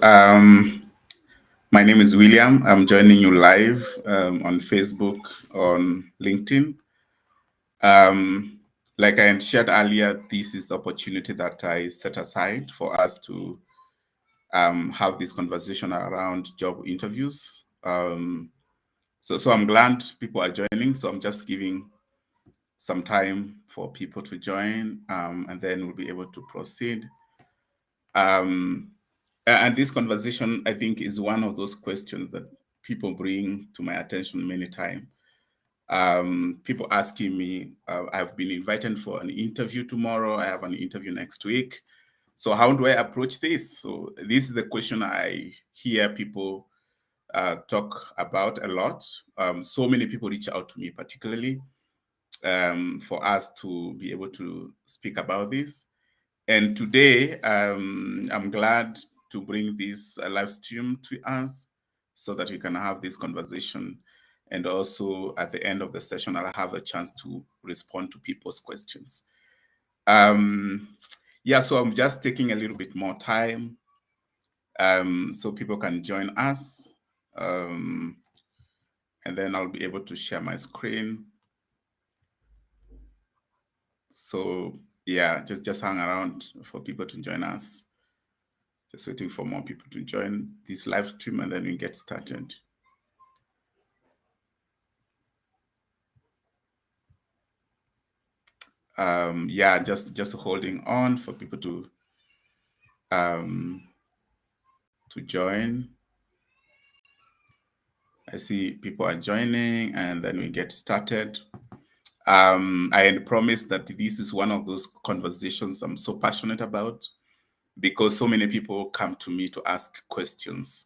Um, my name is William. I'm joining you live on Facebook, on LinkedIn. Um, like I had shared earlier, this is the opportunity that I set aside for us to have this conversation around job interviews. So I'm glad people are joining. So I'm just giving some time for people to join, and then we'll be able to proceed. Um, and this conversation, I think, is one of those questions that people bring to my attention many times. People asking me, I've been invited for an interview tomorrow. I have an interview next week. So how do I approach this? So this is the question I hear people talk about a lot. So many people reach out to me, particularly for us to be able to speak about this. And today, I'm glad to bring this live stream to us so that we can have this conversation. And also at the end of the session, I'll have a chance to respond to people's questions. Yeah, so I'm just taking a little bit more time so people can join us. And then I'll be able to share my screen. So yeah, just hang around for people to join us. Just waiting for more people to join this live stream and then we get started. Yeah, just holding on for people to join. I see people are joining and then we get started. I had promised that this is one of those conversations I'm so passionate about because so many people come to me to ask questions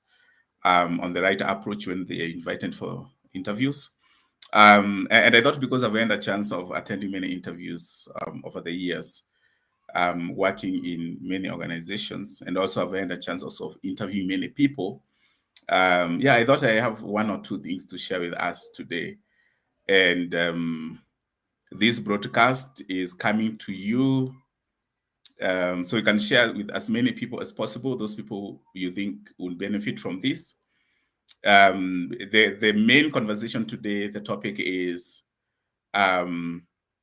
on the right approach when they are invited for interviews. And I thought because I've had a chance of attending many interviews over the years, working in many organizations, and also I've had a chance also of interviewing many people. Yeah, I thought I have one or two things to share with us today. And this broadcast is coming to you so you can share with as many people as possible, those people you think will benefit from this. The main conversation today, the topic is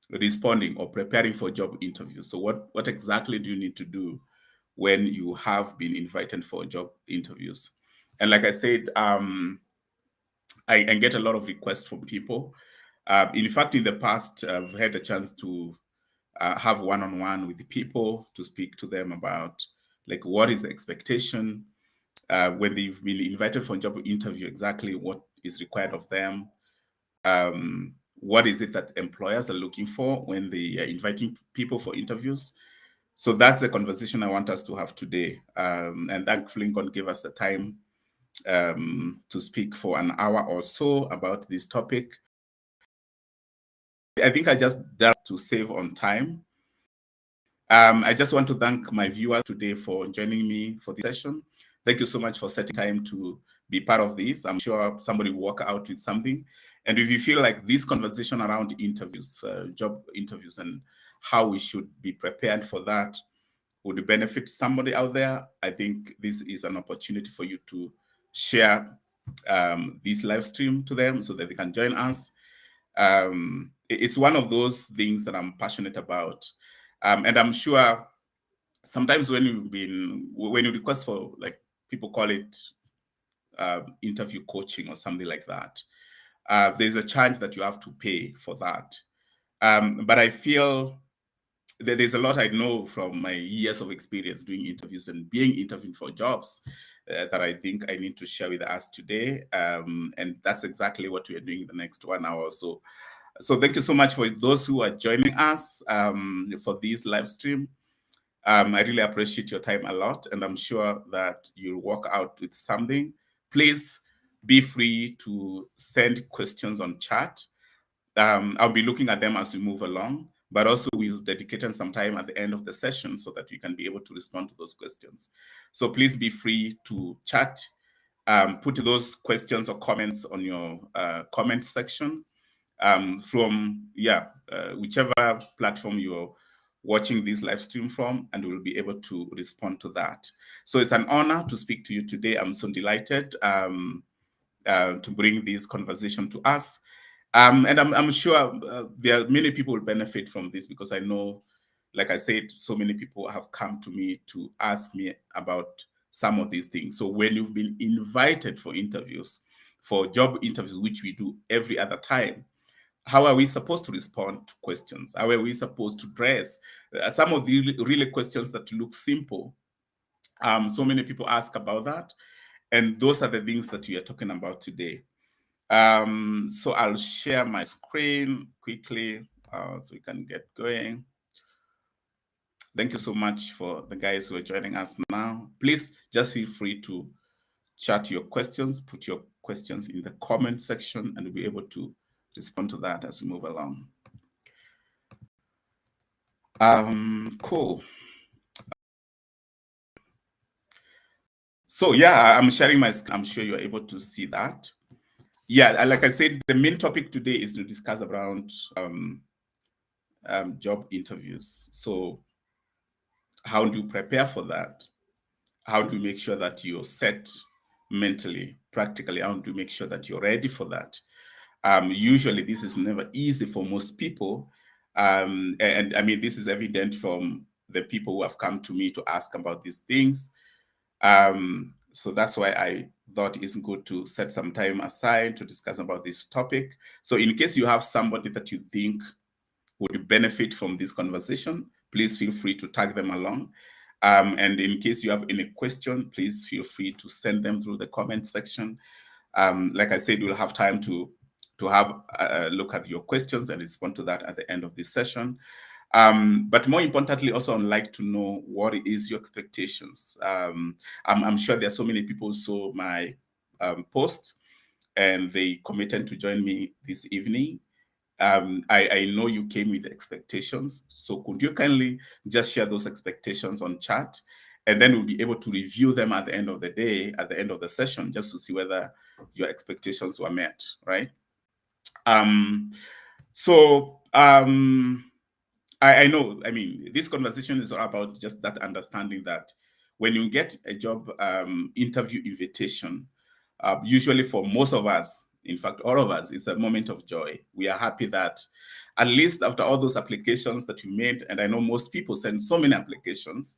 responding or preparing for job interviews. So what exactly do you need to do when you have been invited for job interviews? And like I said, I get a lot of requests from people. In fact, in the past, I've had a chance to have one-on-one with the people to speak to them about like what is the expectation when they've been invited for a job interview, exactly what is required of them. What is it that employers are looking for when they are inviting people for interviews? So that's the conversation I want us to have today. And thankfully, God gave us the time to speak for an hour or so about this topic. I think I just did to save on time. I just want to thank my viewers today for joining me for this session. Thank you so much for setting time to be part of this. I'm sure somebody will walk out with something. And if you feel like this conversation around interviews, job interviews, and how we should be prepared for that would benefit somebody out there, I think this is an opportunity for you to share this live stream to them so that they can join us. It's one of those things that I'm passionate about. And I'm sure sometimes when you request for, like, people call it interview coaching or something like that, there's a charge that you have to pay for that. But I feel that there's a lot I know from my years of experience doing interviews and being interviewed for jobs that I think I need to share with us today. And that's exactly what we are doing in the next 1 hour or so. So thank you so much for those who are joining us for this live stream. I really appreciate your time a lot, and I'm sure that you'll walk out with something. Please be free to send questions on chat. I'll be looking at them as we move along, but also we'll dedicate some time at the end of the session so that we can be able to respond to those questions. So please be free to chat, put those questions or comments on your comment section from whichever platform you're watching this live stream from, and we'll be able to respond to that. So it's an honor to speak to you today. I'm so delighted to bring this conversation to us. And I'm sure there are many people will benefit from this, because I know, like I said, so many people have come to me to ask me about some of these things. So when you've been invited for interviews, for job interviews, which we do every other time, how are we supposed to respond to questions? How are we supposed to dress? Some of the really questions that look simple. So many people ask about that. And those are the things that we are talking about today. So I'll share my screen quickly so we can get going. Thank you so much for the guys who are joining us now. Please just feel free to chat your questions, put your questions in the comment section, and we'll be able to respond to that as we move along. Cool. So yeah, I'm sharing my screen. I'm sure you're able to see that. Yeah, like I said, the main topic today is to discuss around job interviews. So how do you prepare for that? How do you make sure that you're set mentally, practically? How do you make sure that you're ready for that? Usually this is never easy for most people. And I mean, this is evident from the people who have come to me to ask about these things. So that's why I thought it's good to set some time aside to discuss about this topic. So in case you have somebody that you think would benefit from this conversation, please feel free to tag them along. And in case you have any question, please feel free to send them through the comment section. Like I said, we'll have time to have a look at your questions and respond to that at the end of this session. But more importantly, also I'd like to know what is your expectations. I'm sure there are so many people who saw my post and they committed to join me this evening. I know you came with expectations, so could you kindly just share those expectations on chat, and then we'll be able to review them at the end of the day, at the end of the session, just to see whether your expectations were met, right? I know, I mean, this conversation is all about just that understanding that when you get a job interview invitation, usually for most of us, in fact, all of us, it's a moment of joy. We are happy that at least after all those applications that you made, and I know most people send so many applications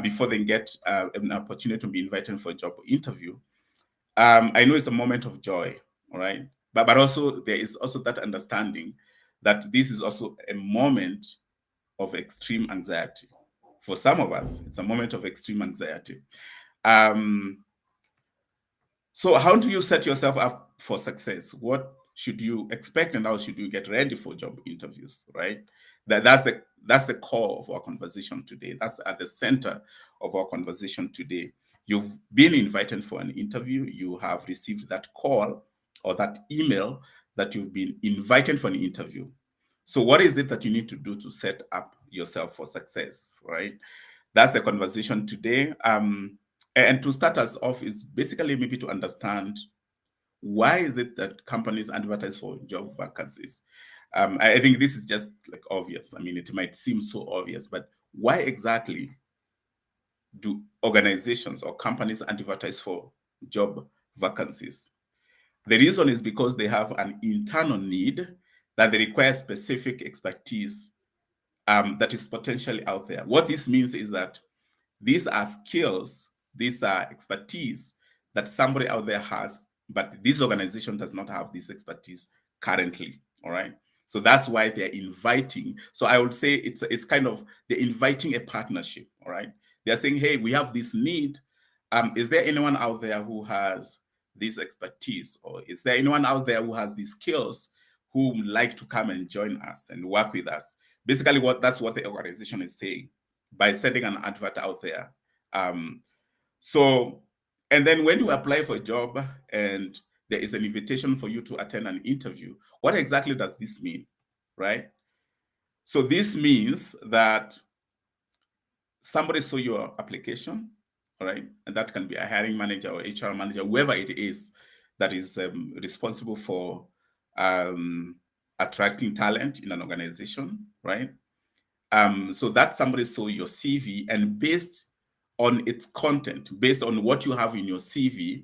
before they get an opportunity to be invited for a job interview. I know it's a moment of joy, all right? But also there is also that understanding that this is also a moment of extreme anxiety. For some of us, it's a moment of extreme anxiety. So how do you set yourself up for success? What should you expect and how should you get ready for job interviews, right? That's the core of our conversation today. That's at the center of our conversation today. You've been invited for an interview. You have received that call or that email that you've been invited for an interview. So what is it that you need to do to set up yourself for success, right? That's the conversation today. And to start us off is basically maybe to understand why is it that companies advertise for job vacancies? I think this is just like obvious. I mean, it might seem so obvious, but why exactly do organizations or companies advertise for job vacancies? The reason is because they have an internal need that they require specific expertise that is potentially out there. What this means is that these are skills, these are expertise that somebody out there has, but this organization does not have this expertise currently. All right. So that's why they're inviting. So I would say it's kind of they're inviting a partnership. All right. They're saying, hey, we have this need. Is there anyone out there who has this expertise, or is there anyone out there who has these skills who would like to come and join us and work with us? Basically, that's what the organization is saying by sending an advert out there. And then when you apply for a job and there is an invitation for you to attend an interview, what exactly does this mean, right? So this means that somebody saw your application, all right? And that can be a hiring manager or HR manager, whoever it is that is responsible for attracting talent in an organization, right? So that somebody saw your CV, and based on its content, based on what you have in your CV,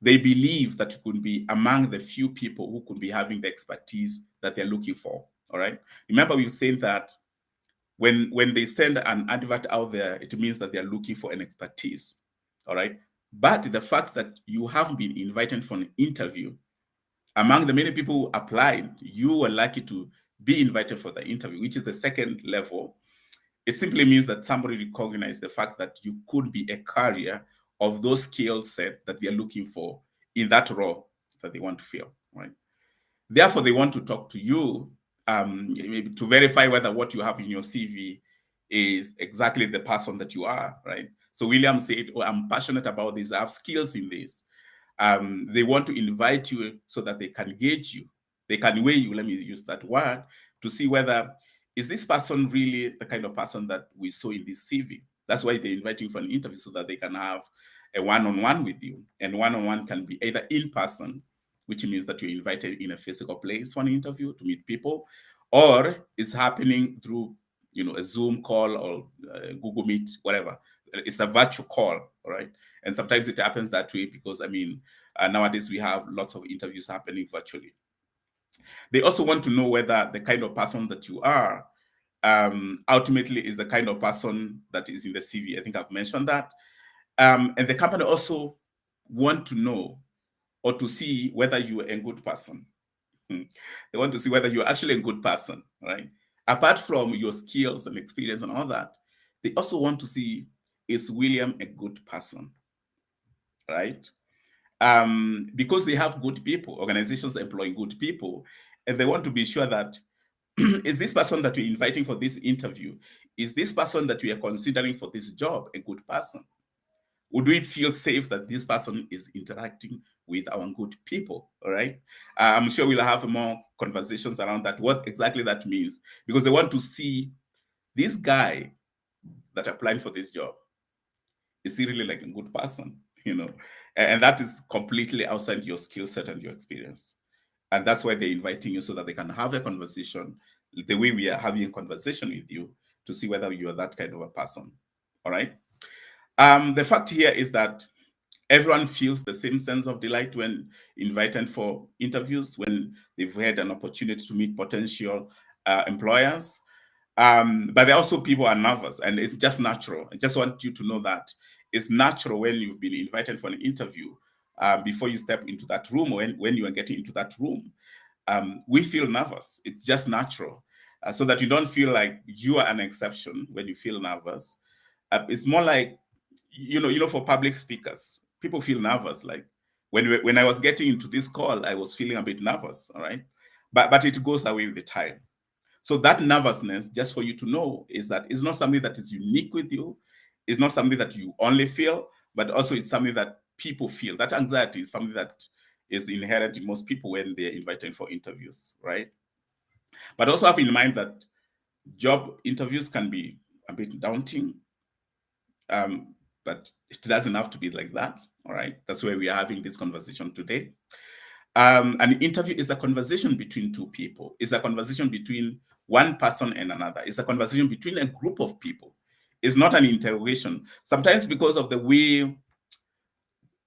they believe that you could be among the few people who could be having the expertise that they're looking for. All right. Remember, we said that when they send an advert out there, it means that they're looking for an expertise. All right. But the fact that you have been invited for an interview, among the many people who applied, you were lucky to be invited for the interview, which is the second level. It simply means that somebody recognized the fact that you could be a carrier of those skill set that they're looking for in that role that they want to fill, right? Therefore, they want to talk to you to verify whether what you have in your CV is exactly the person that you are, right? So William said, "Oh, I'm passionate about this. I have skills in this." They want to invite you so that they can gauge you. They can weigh you, let me use that word, to see whether is this person really the kind of person that we saw in this CV. That's why they invite you for an interview, so that they can have a one-on-one with you. And one-on-one can be either in person, which means that you're invited in a physical place for an interview to meet people, or it's happening through a Zoom call or Google Meet, whatever. It's a virtual call, all right? And sometimes it happens that way because, nowadays we have lots of interviews happening virtually. They also want to know whether the kind of person that you are ultimately is the kind of person that is in the CV. I think I've mentioned that. And the company also want to know or to see whether you are a good person. They want to see whether you're actually a good person, right? Apart from your skills and experience and all that, they also want to see, is William a good person, right? Because they have good people, organizations employ good people, and they want to be sure that is this person that we're inviting for this interview, is this person that we are considering for this job a good person? Would we feel safe that this person is interacting with our good people? All right. I'm sure we'll have more conversations around that, what exactly that means, because they want to see this guy that applying for this job. Is he really like a good person? And that is completely outside your skill set and your experience. And that's why they're inviting you, so that they can have a conversation the way we are having a conversation with you, to see whether you are that kind of a person. All right. The fact here is that everyone feels the same sense of delight when invited for interviews, when they've had an opportunity to meet potential employers. But there are also people are nervous, and it's just natural. I just want you to know that it's natural when you've been invited for an interview. Before you step into that room, or when you are getting into that room, we feel nervous. It's just natural. So that you don't feel like you are an exception when you feel nervous. It's more like, for public speakers, people feel nervous. Like when I was getting into this call, I was feeling a bit nervous. All right, but it goes away with the time. So that nervousness, just for you to know, is that it's not something that is unique with you. It's not something that you only feel, but also it's something that people feel. That anxiety is something that is inherent in most people when they're invited for interviews, right? But also have in mind that job interviews can be a bit daunting, but it doesn't have to be like that, all right? That's why we are having this conversation today. An interview is a conversation between two people. It's a conversation between one person and another. It's a conversation between a group of people. It's not an interrogation. Sometimes because of the way,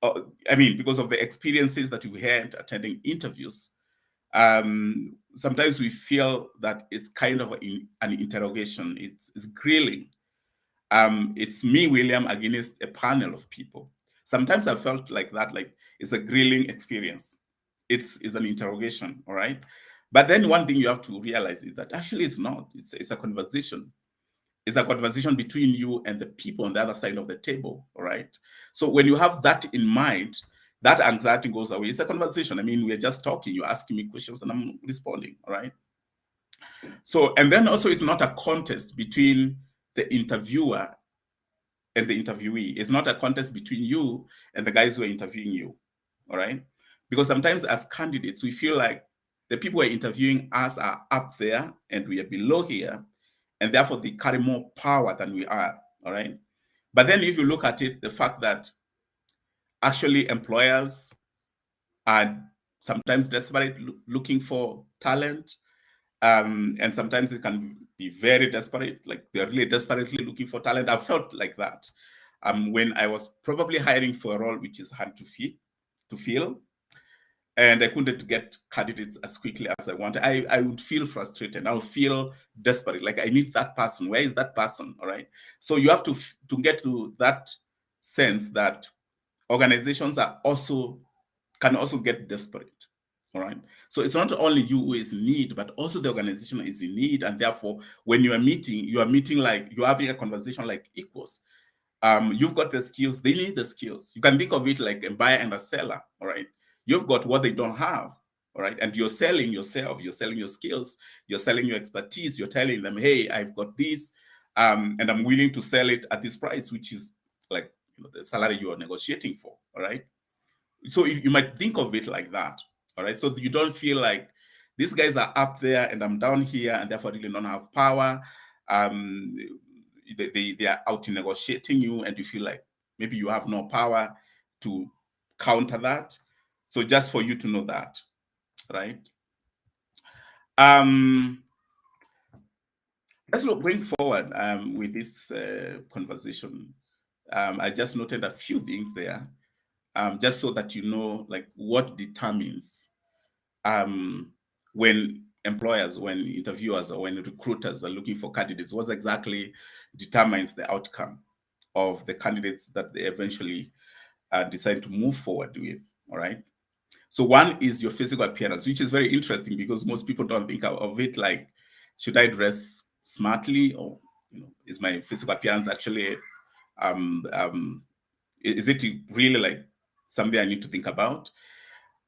because of the experiences that we had attending interviews, sometimes we feel that it's kind of an interrogation. It's grilling. It's me, William, against a panel of people. Sometimes I felt like that, like it's a grilling experience. It's an interrogation, all right? But then one thing you have to realize is that actually it's not. It's a conversation. It's a conversation between you and the people on the other side of the table, all right? So when you have that in mind, that anxiety goes away. It's a conversation. We're just talking. You're asking me questions and I'm responding, all right? So, and then also it's not a contest between the interviewer and the interviewee. It's not a contest between you and the guys who are interviewing you, all right? Because sometimes as candidates, we feel like the people who are interviewing us are up there and we are below here, and therefore they carry more power than we are, all right? But then if you look at it, the fact that actually employers are sometimes desperate looking for talent, And sometimes it can be very desperate, like they're really desperately looking for talent. I've felt like that when I was probably hiring for a role which is hard to fill, and I couldn't get candidates as quickly as I wanted. I would feel frustrated. I would feel desperate, like I need that person. Where is that person? All right. So you have to get to that sense that organizations can also get desperate. All right. So it's not only you who is in need, but also the organization is in need. And therefore, when you are meeting like you're having a conversation like equals. You've got the skills, they need the skills. You can think of it like a buyer and a seller. All right. You've got what they don't have. All right. And you're selling yourself, you're selling your skills, you're selling your expertise, you're telling them, hey, I've got this, and I'm willing to sell it at this price, which is like the salary you are negotiating for. All right. So you might think of it like that. All right. So you don't feel like these guys are up there and I'm down here and therefore really don't have power. Um, they are out negotiating you and you feel like maybe you have no power to counter that. So just for you to know that, right? Let's look going forward with this conversation. I just noted a few things there, just so that you know, like what determines when employers, when interviewers, or when recruiters are looking for candidates, what exactly determines the outcome of the candidates that they eventually decide to move forward with. All right. So one is your physical appearance, which is very interesting because most people don't think of it like, should I dress smartly, or is my physical appearance actually is it really like something I need to think about?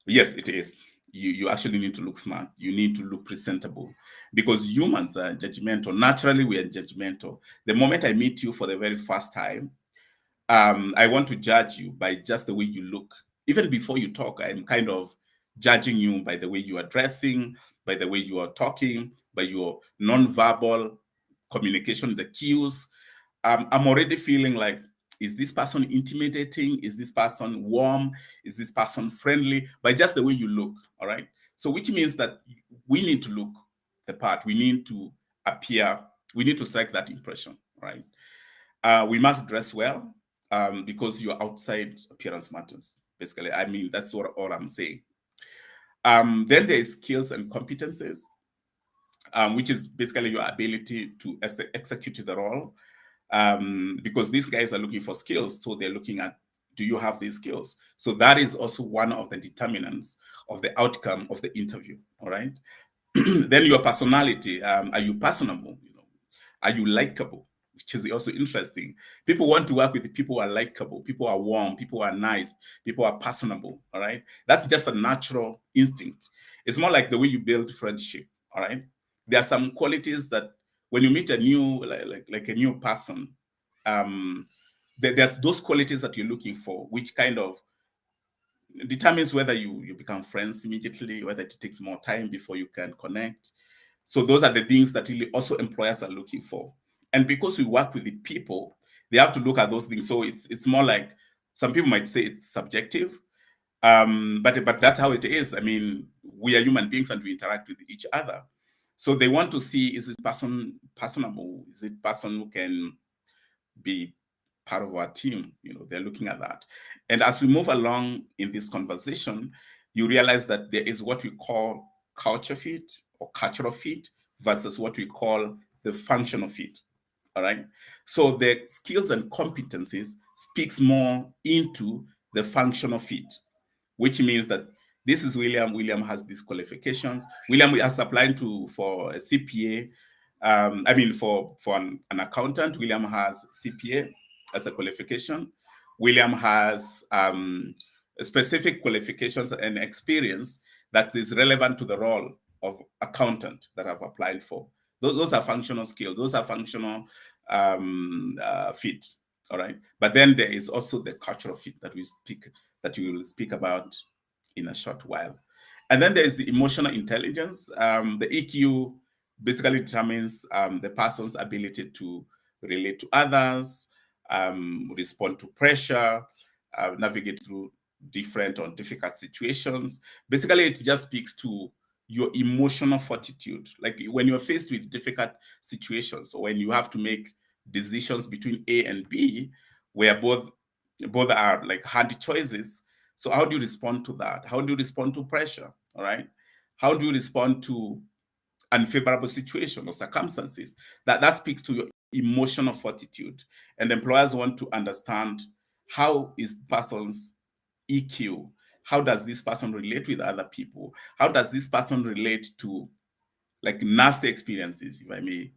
Yes, it is. You actually need to look smart. You need to look presentable because humans are judgmental. Naturally, we are judgmental. The moment I meet you for the very first time, I want to judge you by just the way you look. Even before you talk, I'm kind of judging you by the way you are dressing, by the way you are talking, by your non-verbal communication, the cues. I'm already feeling like, is this person intimidating? Is this person warm? Is this person friendly? By just the way you look, all right? So which means that we need to look the part. We need to appear. We need to strike that impression, right? We must dress well because your outside appearance matters. Basically, I mean, that's what all I'm saying. Then there is skills and competencies, which is basically your ability to execute the role. Because these guys are looking for skills, so they're looking at, do you have these skills? So that is also one of the determinants of the outcome of the interview. All right. Then your personality. Are you personable? Are you likable? Which is also interesting. People want to work with people who are likable, people who are warm, people who are nice, people who are personable. All right. That's just a natural instinct. It's more like the way you build friendship. All right. There are some qualities that when you meet a new, like a new person, there's those qualities that you're looking for, which kind of determines whether you become friends immediately, whether it takes more time before you can connect. So those are the things that really also employers are looking for. And because we work with the people, they have to look at those things. So it's more like, some people might say it's subjective, but that's how it is. I mean, we are human beings and we interact with each other. So they want to see, is this person personable? Is it person who can be part of our team? They're looking at that. And as we move along in this conversation, you realize that there is what we call culture fit or cultural fit versus what we call the functional fit. All right. So the skills and competencies speaks more into the functional fit, which means that this is William. William has these qualifications. William is applying for a CPA. I mean, for an accountant, William has CPA as a qualification. William has specific qualifications and experience that is relevant to the role of accountant that I've applied for. Those are functional skills. Those are functional fit. All right. But then there is also the cultural fit that we will speak about in a short while. And then there's the emotional intelligence. The EQ basically determines the person's ability to relate to others, respond to pressure, navigate through different or difficult situations. Basically, it just speaks to your emotional fortitude. Like when you're faced with difficult situations, or when you have to make decisions between A and B, where both are like hard choices. So how do you respond to that? How do you respond to pressure? All right. How do you respond to unfavorable situation or circumstances? That speaks to your emotional fortitude. And employers want to understand, how is person's EQ? How does this person relate with other people? How does this person relate to like nasty experiences, if I may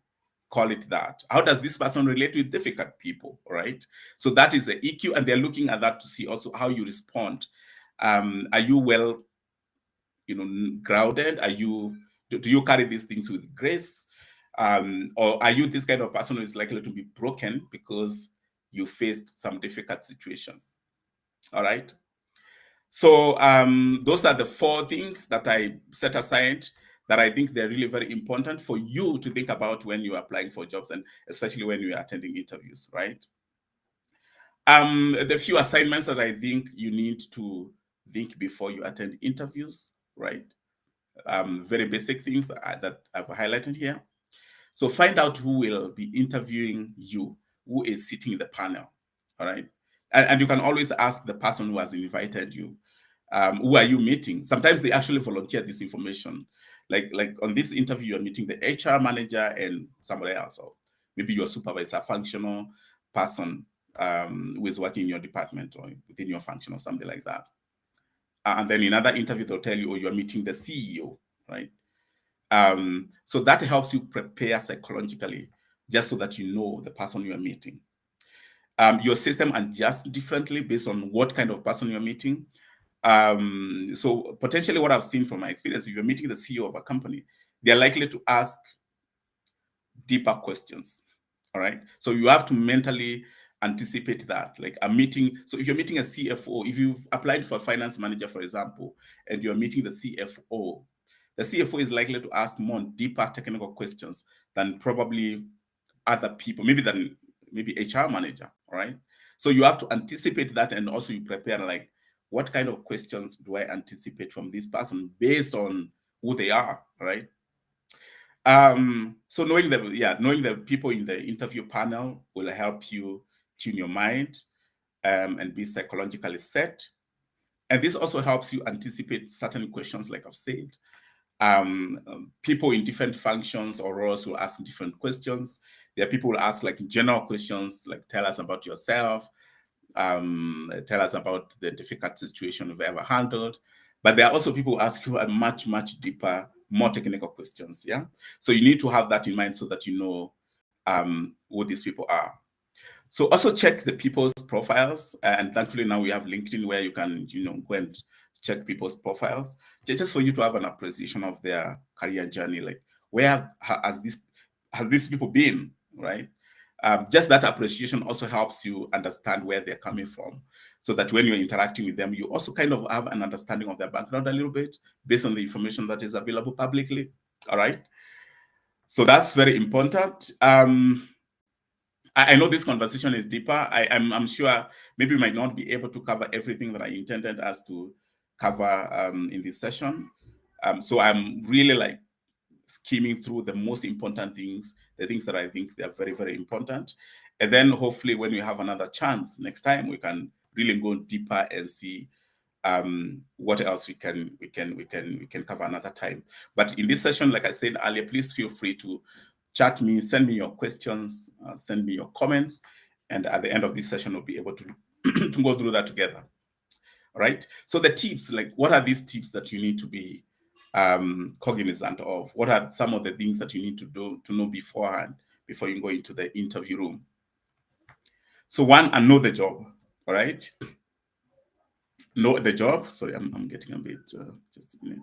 call it that? How does this person relate with difficult people? Right. So that is the EQ, and they're looking at that to see also how you respond. Are you well, grounded? Do you carry these things with grace? Or are you this kind of person who is likely to be broken because you faced some difficult situations? All right. So those are the 4 things that I set aside that I think they're really very important for you to think about when you're applying for jobs, and especially when you're attending interviews, right? The few assignments that I think you need to think before you attend interviews, right? Very basic things that I've highlighted here. So find out who will be interviewing you, who is sitting in the panel, all right? And you can always ask the person who has invited you, who are you meeting? Sometimes they actually volunteer this information. Like on this interview, you're meeting the HR manager and somebody else, or maybe your supervisor, functional person who is working in your department or within your function or something like that. And then in another interview, they'll tell you, oh, you're meeting the CEO, right? So that helps you prepare psychologically, just so that you know the person you are meeting. Your system adjusts differently based on what kind of person you're meeting. So potentially what I've seen from my experience, if you're meeting the CEO of a company, they're likely to ask deeper questions. All right. So you have to mentally anticipate that, like a meeting. So if you're meeting a CFO, if you've applied for a finance manager, for example, and you're meeting the CFO is likely to ask more deeper technical questions than probably other people, maybe HR manager. All right. So you have to anticipate that, and also you prepare, like, what kind of questions do I anticipate from this person based on who they are, right? So knowing the people in the interview panel will help you tune your mind and be psychologically set. And this also helps you anticipate certain questions, like I've said. People in different functions or roles will ask different questions. There are people who ask like general questions, like tell us about yourself, tell us about the difficult situation you've ever handled. But there are also people who ask you a much, much deeper, more technical questions. Yeah. So you need to have that in mind so that you know who these people are. So also check the people's profiles. And thankfully now we have LinkedIn where you can, go and check people's profiles, just for you to have an appreciation of their career journey. Like, where has these people been, right? Just that appreciation also helps you understand where they're coming from, so that when you're interacting with them, you also kind of have an understanding of their background a little bit based on the information that is available publicly. All right. So that's very important. I know this conversation is deeper. I'm sure maybe we might not be able to cover everything that I intended us to cover in this session. So I'm really like skimming through the most important things, the things that I think they are very, very important. And then hopefully when we have another chance next time, we can really go deeper and see what else we can cover another time. But in this session, like I said earlier, please feel free to chat me, send me your questions, send me your comments, and at the end of this session, we'll be able to to go through that together. All right. So the tips, like, what are these tips that you need to be cognizant of? What are some of the things that you need to do to know beforehand before you go into the interview room? So one, and know the job. All right. Know the job. Sorry, I'm getting a bit. Just a minute.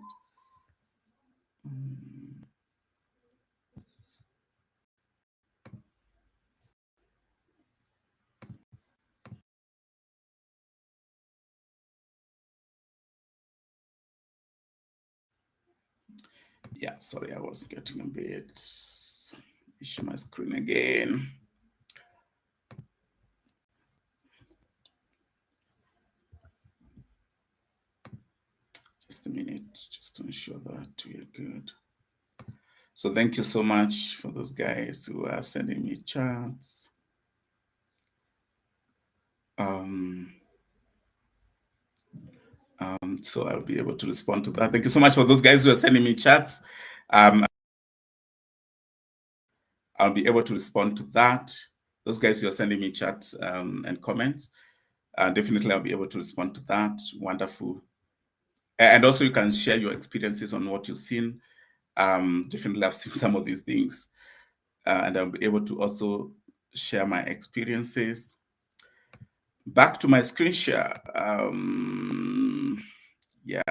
Yeah, sorry, I was getting a bit. Share my screen again. Just a minute, just to ensure that we are good. So thank you so much for those guys who are sending me chats. So I'll be able to respond to that. Thank you so much for those guys who are sending me chats. I'll be able to respond to that. Those guys who are sending me chats and comments, definitely I'll be able to respond to that. Wonderful. And also you can share your experiences on what you've seen. Definitely I've seen some of these things. And I'll be able to also share my experiences. Back to my screen share. Yeah.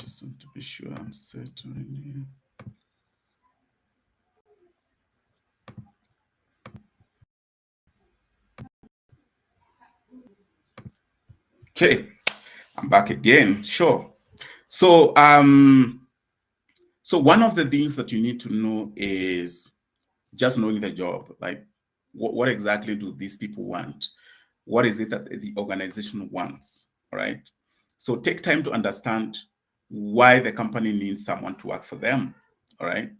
Just want to be sure I'm set right here. Okay, I'm back again. Sure. So, so one of the things that you need to know is just knowing the job. Like, what exactly do these people want? What is it that the organization wants? All right. So take time to understand why the company needs someone to work for them. All right.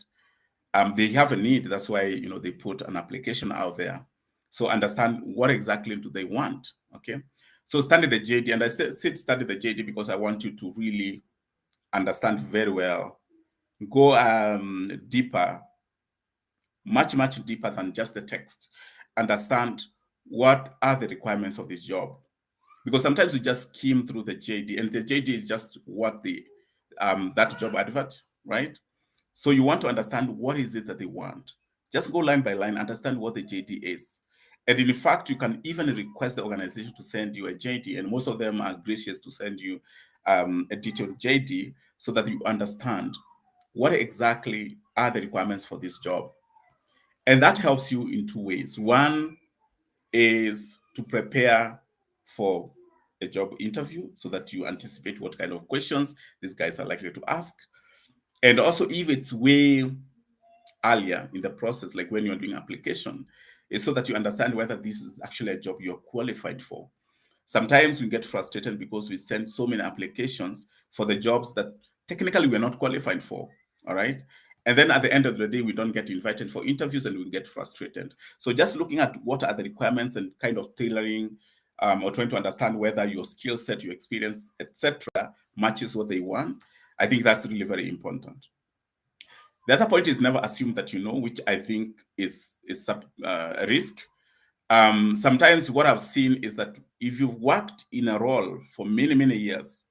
They have a need. That's why they put an application out there. So understand what exactly do they want. Okay. So study the JD, and I said study the JD because I want you to really understand very well. Go deeper, much deeper than just the text. Understand what are the requirements of this job, because sometimes we just skim through the JD, and the JD is just what the that job advert, right? So you want to understand what is it that they want. Just go line by line, understand what the JD is. And in fact, you can even request the organization to send you a JD, and most of them are gracious to send you a detailed JD so that you understand what exactly are the requirements for this job. And that helps you in two ways. One is to prepare for a job interview so that you anticipate what kind of questions these guys are likely to ask. And also, if it's way earlier in the process, like when you're doing application, is so that you understand whether this is actually a job you're qualified for. Sometimes we get frustrated because we send so many applications for the jobs that technically we're not qualified for. All right. And then at the end of the day, we don't get invited for interviews and we get frustrated. So just looking at what are the requirements and kind of tailoring or trying to understand whether your skill set, your experience, etc., matches what they want, I think that's really very important. The other point is never assume that you know, which I think is a risk. Sometimes what I've seen is that if you've worked in a role for many years,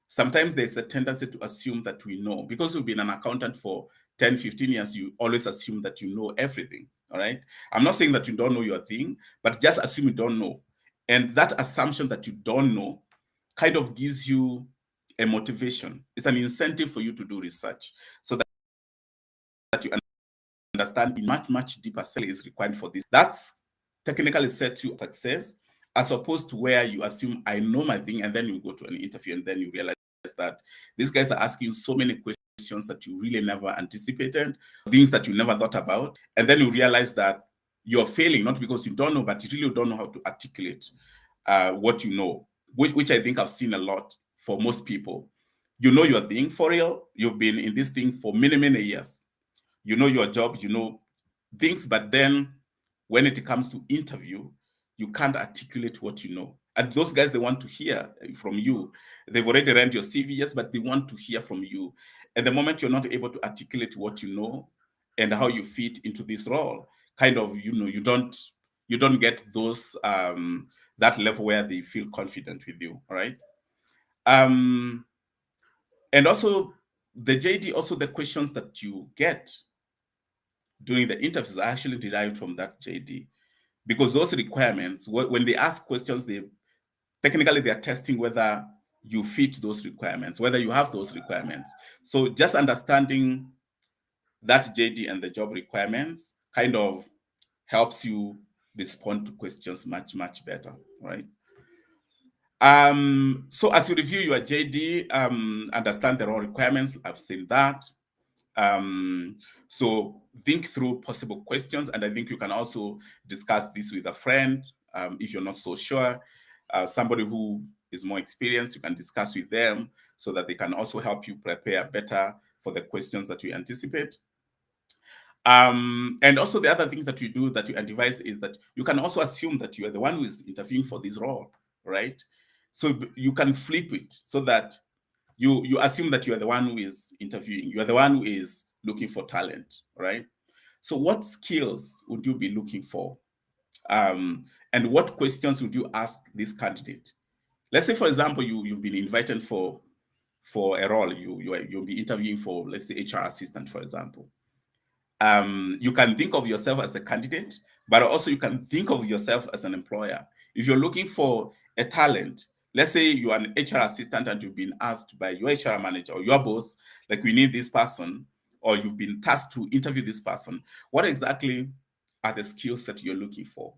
sometimes there's a tendency to assume that we know. Because you've been an accountant for 10, 15 years, you always assume that you know everything. All right. I'm not saying that you don't know your thing, but just assume you don't know. And that assumption that you don't know kind of gives you a motivation. It's an incentive for you to do research so that you understand much deeper selling is required for this. That's technically set you success, as opposed to where you assume I know my thing and then you go to an interview and then you realize that these guys are asking so many questions that you really never anticipated, things that you never thought about, and then you realize that you're failing not because you don't know, but you really don't know how to articulate what you know, which I think I've seen a lot for most people. You know your thing for real. You've been in this thing for many years. You know your job, you know things, but then when it comes to interview, you can't articulate what you know. And those guys, they want to hear from you. They've already read your CV, yes, but they want to hear from you. And the moment you're not able to articulate what you know and how you fit into this role, kind of, you don't get those that level where they feel confident with you. All right. And also the JD, also the questions that you get during the interviews are actually derived from that JD, because those requirements, when they ask questions, they are testing whether you fit those requirements, whether you have those requirements. So just understanding that JD and the job requirements kind of helps you respond to questions much better, right? So as you review your JD, understand the role requirements. I've seen that. So think through possible questions, and I think you can also discuss this with a friend If you're not so sure, somebody who is more experienced, you can discuss with them so that they can also help you prepare better for the questions that you anticipate. And also the other thing that you do, that you advise, is that you can also assume that you are the one who is interviewing for this role, right? So you can flip it so that you assume that you are the one who is interviewing, you are the one who is looking for talent, right? So what skills would you be looking for? And what questions would you ask this candidate? Let's say, for example, you've been invited for a role. You'll be interviewing for, let's say, HR assistant, for example. You can think of yourself as a candidate, but also you can think of yourself as an employer. If you're looking for a talent, let's say you're an HR assistant and you've been asked by your HR manager or your boss, like, we need this person, or you've been tasked to interview this person. What exactly are the skills that you're looking for?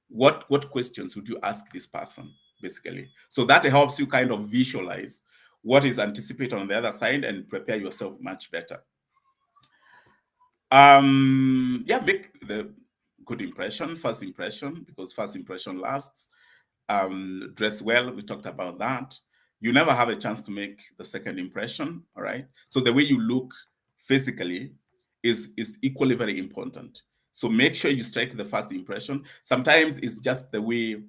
What questions would you ask this person, basically? So that helps you kind of visualize what is anticipated on the other side and prepare yourself much better. Yeah, make the good impression, first impression, because first impression lasts. Dress well, we talked about that. You never have a chance to make the second impression, all right? So the way you look physically is equally very important. So make sure you strike the first impression. Sometimes it's just the way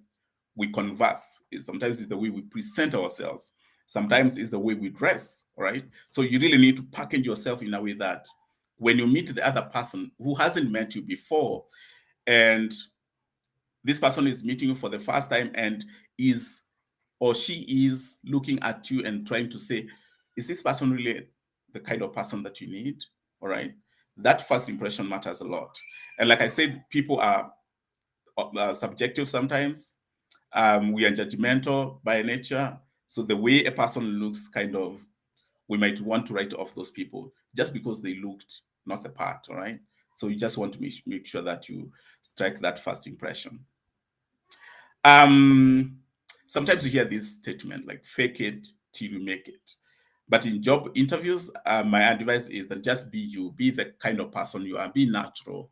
we converse. Sometimes it's the way we present ourselves. Sometimes it's the way we dress, all right? So you really need to package yourself in a way that when you meet the other person who hasn't met you before, and this person is meeting you for the first time and is or she is looking at you and trying to say, is this person really the kind of person that you need? All right. That first impression matters a lot. And like I said, people are subjective sometimes. We are judgmental by nature. So the way a person looks, kind of, we might want to write off those people just because they looked not the part, all right? So you just want to make sure that you strike that first impression. Sometimes you hear this statement like, fake it till you make it. But in job interviews, my advice is that just be you, be the kind of person you are, be natural.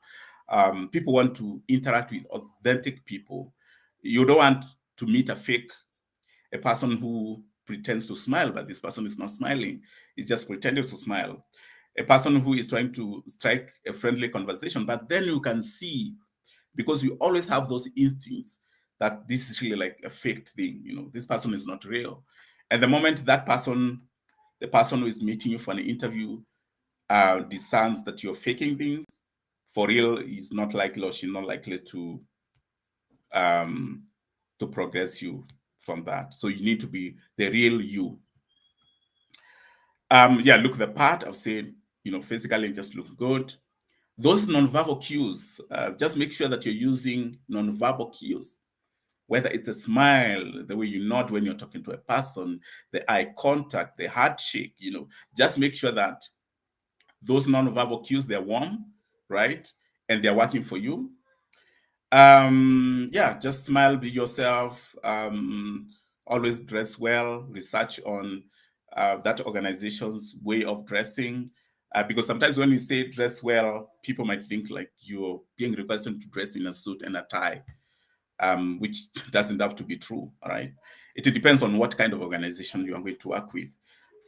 People want to interact with authentic people. You don't want to meet a person who pretends to smile, but this person is not smiling. It's just pretending to smile. A person who is trying to strike a friendly conversation, but then you can see, because you always have those instincts, that this is really like a faked thing. This person is not real. And the moment the person who is meeting you for an interview discerns that you're faking things, for real, is not likely, or she's not likely to progress you from that. So you need to be the real you. Yeah, look the part. I've said, physically just look good. Those nonverbal cues, just make sure that you're using nonverbal cues, whether it's a smile, the way you nod when you're talking to a person, the eye contact, the handshake, just make sure that those nonverbal cues, they're warm, right? And they're working for you. Yeah, just smile, be yourself, always dress well, research on that organization's way of dressing. Because sometimes when we say dress well, people might think like you're being requested to dress in a suit and a tie, which doesn't have to be true, all right? It depends on what kind of organization you are going to work with.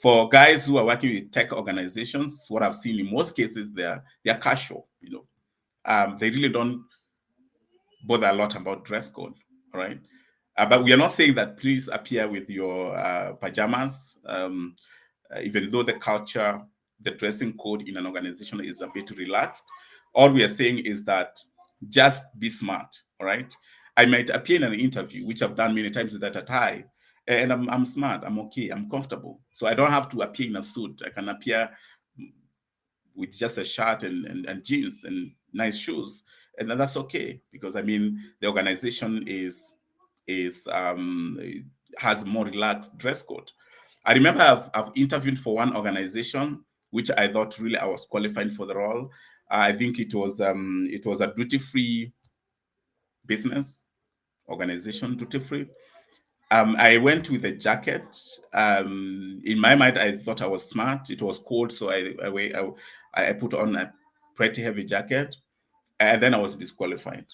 For guys who are working with tech organizations, what I've seen in most cases, they're casual, they really don't bother a lot about dress code, all right? But we are not saying that please appear with your pajamas, even though the culture, the dressing code in an organization is a bit relaxed. All we are saying is that just be smart, all right? I might appear in an interview, which I've done many times with a tie, and I'm smart, I'm okay, I'm comfortable. So I don't have to appear in a suit. I can appear with just a shirt and jeans and nice shoes, and then that's okay, because the organization has more relaxed dress code. I remember I've interviewed for one organization which I thought really I was qualified for the role. I think it was a duty-free business organization, duty-free. I went with a jacket. In my mind, I thought I was smart. It was cold, so I put on a pretty heavy jacket, and then I was disqualified.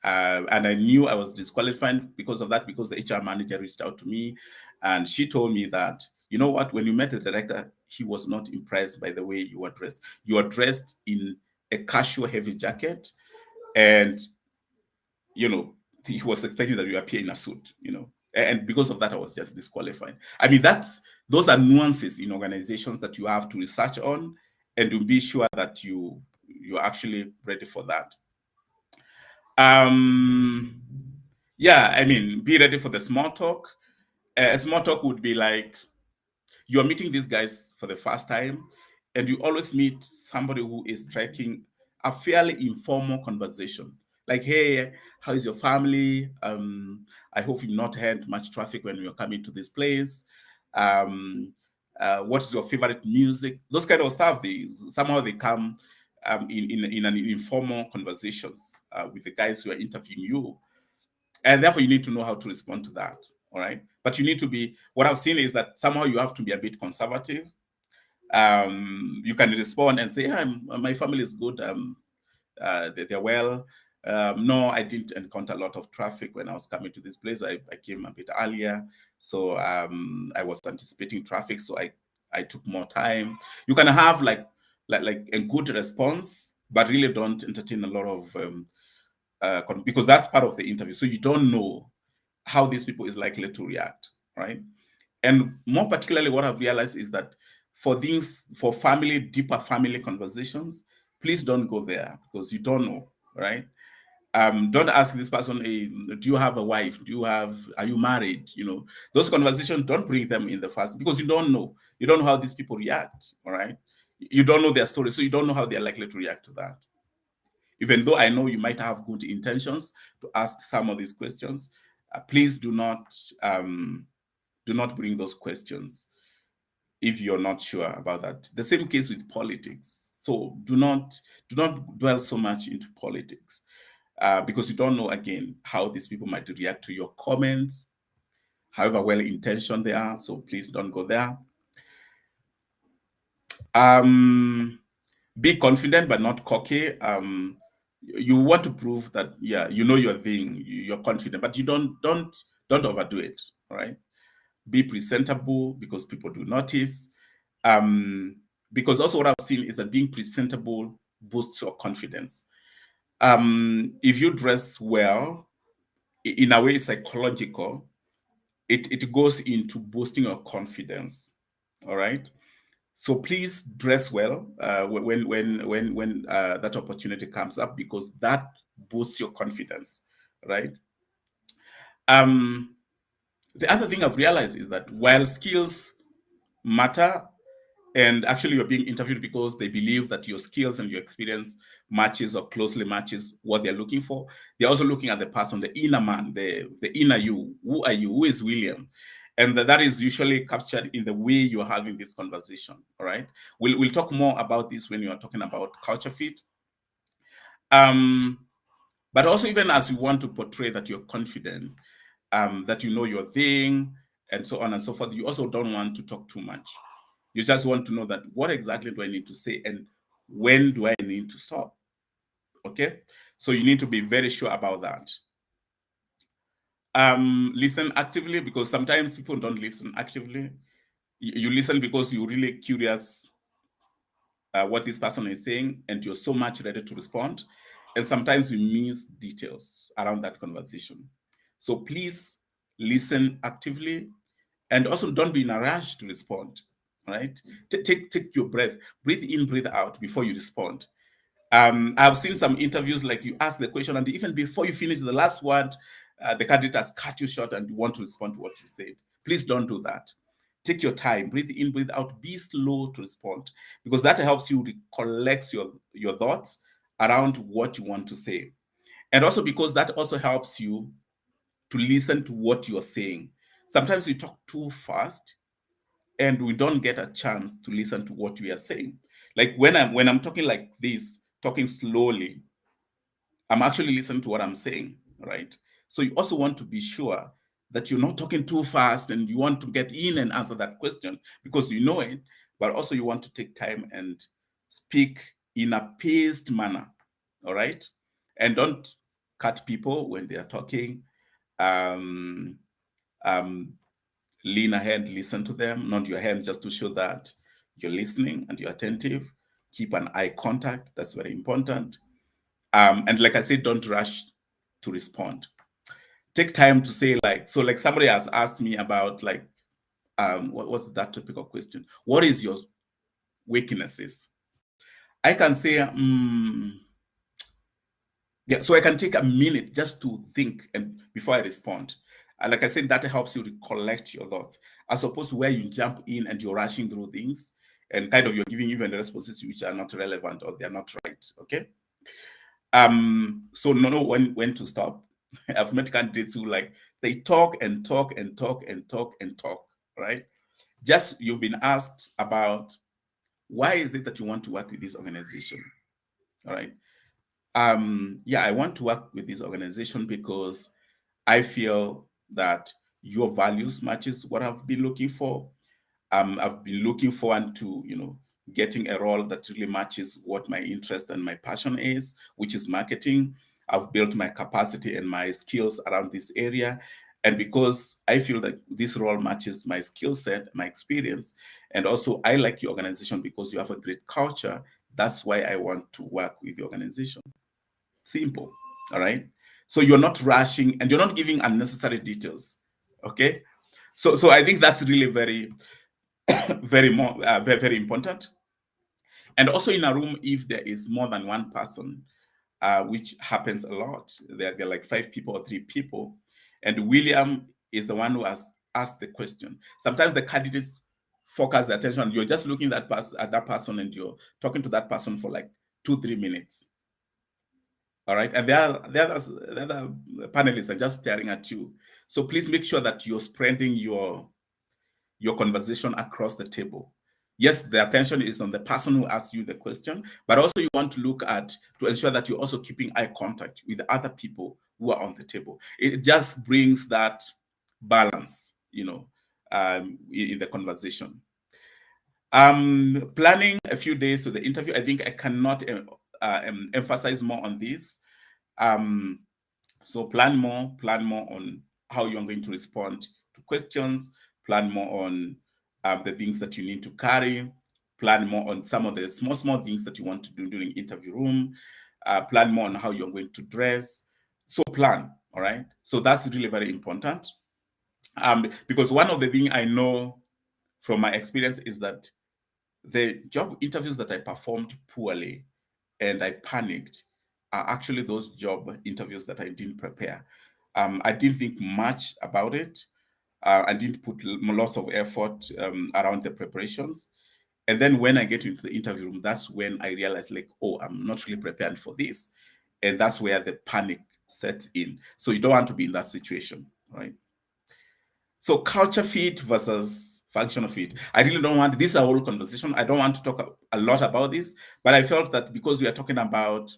And I knew I was disqualified because of that, because the HR manager reached out to me and she told me that, you know what, when you met the director, he was not impressed by the way you were dressed. You were dressed in a casual heavy jacket, and, he was expecting that you appear in a suit, and because of that, I was just disqualified. I mean, those are nuances in organizations that you have to research on and to be sure that you're actually ready for that. Yeah, I mean, be ready for the small talk. A small talk would be like, you're meeting these guys for the first time, and you always meet somebody who is striking a fairly informal conversation. Like, hey, how is your family? I hope you've not had much traffic when you're coming to this place. What is your favorite music? Those kind of stuff. Somehow they come in an informal conversations with the guys who are interviewing you, and therefore you need to know how to respond to that. All right, but you need to be. What I've seen is that somehow you have to be a bit conservative. You can respond and say, my family is good. They're well. No, I didn't encounter a lot of traffic when I was coming to this place. I came a bit earlier, so I was anticipating traffic, so I took more time. You can have like a good response, but really don't entertain a lot of because that's part of the interview. So you don't know how these people is likely to react, right? And more particularly, what I've realized is that for deeper family conversations, please don't go there because you don't know, right? Don't ask this person, hey, do you have a wife? Are you married? Those conversations, don't bring them in the first, because you don't know. You don't know how these people react, all right? You don't know their story, so you don't know how they're likely to react to that. Even though I know you might have good intentions to ask some of these questions, please do not bring those questions if you're not sure about that. The same case with politics. So do not dwell so much into politics because you don't know, again, how these people might react to your comments, however well intentioned they are. So please don't go there. Be confident but not cocky. You want to prove that, yeah, you know your thing, you're confident, but you don't overdo it. All right. Be presentable because people do notice. Because also what I've seen is that being presentable boosts your confidence. If you dress well, in a way psychological, it goes into boosting your confidence. All right. So please dress well when that opportunity comes up, because that boosts your confidence, right? The other thing I've realized is that while skills matter, and actually you're being interviewed because they believe that your skills and your experience matches or closely matches what they're looking for, they're also looking at the person, the inner man, the inner you. Who are you? Who is William? And that is usually captured in the way you're having this conversation. All right. We'll talk more about this when you are talking about culture fit. But also, even as you want to portray that you're confident, that you know your thing, and so on and so forth, you also don't want to talk too much. You just want to know that what exactly do I need to say and when do I need to stop? Okay. So you need to be very sure about that. Listen actively, because sometimes people don't listen actively. You listen because you're really curious what this person is saying, and you're so much ready to respond. And sometimes we miss details around that conversation. So please listen actively, and also don't be in a rush to respond. Right? Take your breath, breathe in, breathe out before you respond. I've seen some interviews like you ask the question, and even before you finish the last word, the candidate has cut you short and you want to respond to what you said. Please don't do that. Take your time, breathe in, breathe out, be slow to respond, because that helps you recollect your thoughts around what you want to say. And also because that also helps you to listen to what you're saying. Sometimes we talk too fast and we don't get a chance to listen to what we are saying. Like when I'm talking like this, talking slowly, I'm actually listening to what I'm saying, right? So you also want to be sure that you're not talking too fast and you want to get in and answer that question because you know it, but also you want to take time and speak in a paced manner, all right? And don't cut people when they are talking. Um, Lean ahead, listen to them, nod your head just to show that you're listening and you're attentive. Keep an eye contact. That's very important. And like I said, don't rush to respond. Take time to say, like, so like somebody has asked me about like, what's that typical question? What is your weaknesses? I can say, yeah, so I can take a minute just to think and before I respond. And like I said, that helps you to collect your thoughts, as opposed to where you jump in and you're rushing through things and kind of you're giving even the responses which are not relevant or they're not right. Okay. So know when to stop. I've met candidates who like they talk and talk and talk and talk and talk, right? Just you've been asked about why is it that you want to work with this organization? All right. Yeah, I want to work with this organization because I feel that your values matches what I've been looking for. I've been looking forward to, getting a role that really matches what my interest and my passion is, which is marketing. I've built my capacity and my skills around this area. And because I feel that this role matches my skill set, my experience, and also I like your organization because you have a great culture, that's why I want to work with the organization. Simple. All right. So you're not rushing and you're not giving unnecessary details. Okay. So I think that's really very, very important. And also in a room, if there is more than one person, which happens a lot, there are like 5 people or 3 people, and William is the one who has asked the question. Sometimes the candidates focus their attention. You're just looking at that person, and you're talking to that person for like 2-3 minutes. All right, and the other panelists are just staring at you. So please make sure that you're spreading your conversation across the table. Yes, the attention is on the person who asked you the question, but also you want to look at to ensure that you're also keeping eye contact with the other people who are on the table. It just brings that balance, in the conversation. Planning a few days to the interview. I think I cannot emphasize more on this. So plan more on how you're going to respond to questions, plan more on the things that you need to carry, plan more on some of the small things that you want to do during interview room, plan more on how you're going to dress. So plan, all right? So that's really very important. Because one of the things I know from my experience is that the job interviews that I performed poorly and I panicked are actually those job interviews that I didn't prepare. I didn't think much about it. I didn't put lots of effort around the preparations. And then when I get into the interview room, that's when I realized, like, oh, I'm not really prepared for this. And that's where the panic sets in. So you don't want to be in that situation, right? So culture fit versus functional fit. I really don't want, this is a whole conversation. I don't want to talk a lot about this, but I felt that because we are talking about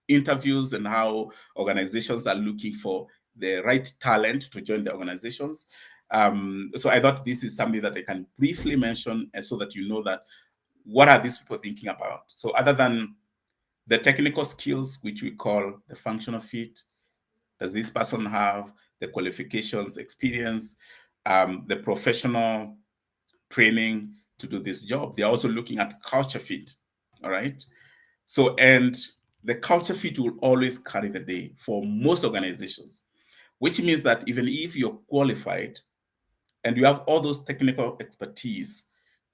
interviews and how organizations are looking for the right talent to join the organizations. So I thought this is something that I can briefly mention, and so that you know that what are these people thinking about. So other than the technical skills, which we call the functional fit, does this person have the qualifications, experience, the professional training to do this job? They're also looking at culture fit, all right? So, and the culture fit will always carry the day for most organizations, which means that even if you're qualified and you have all those technical expertise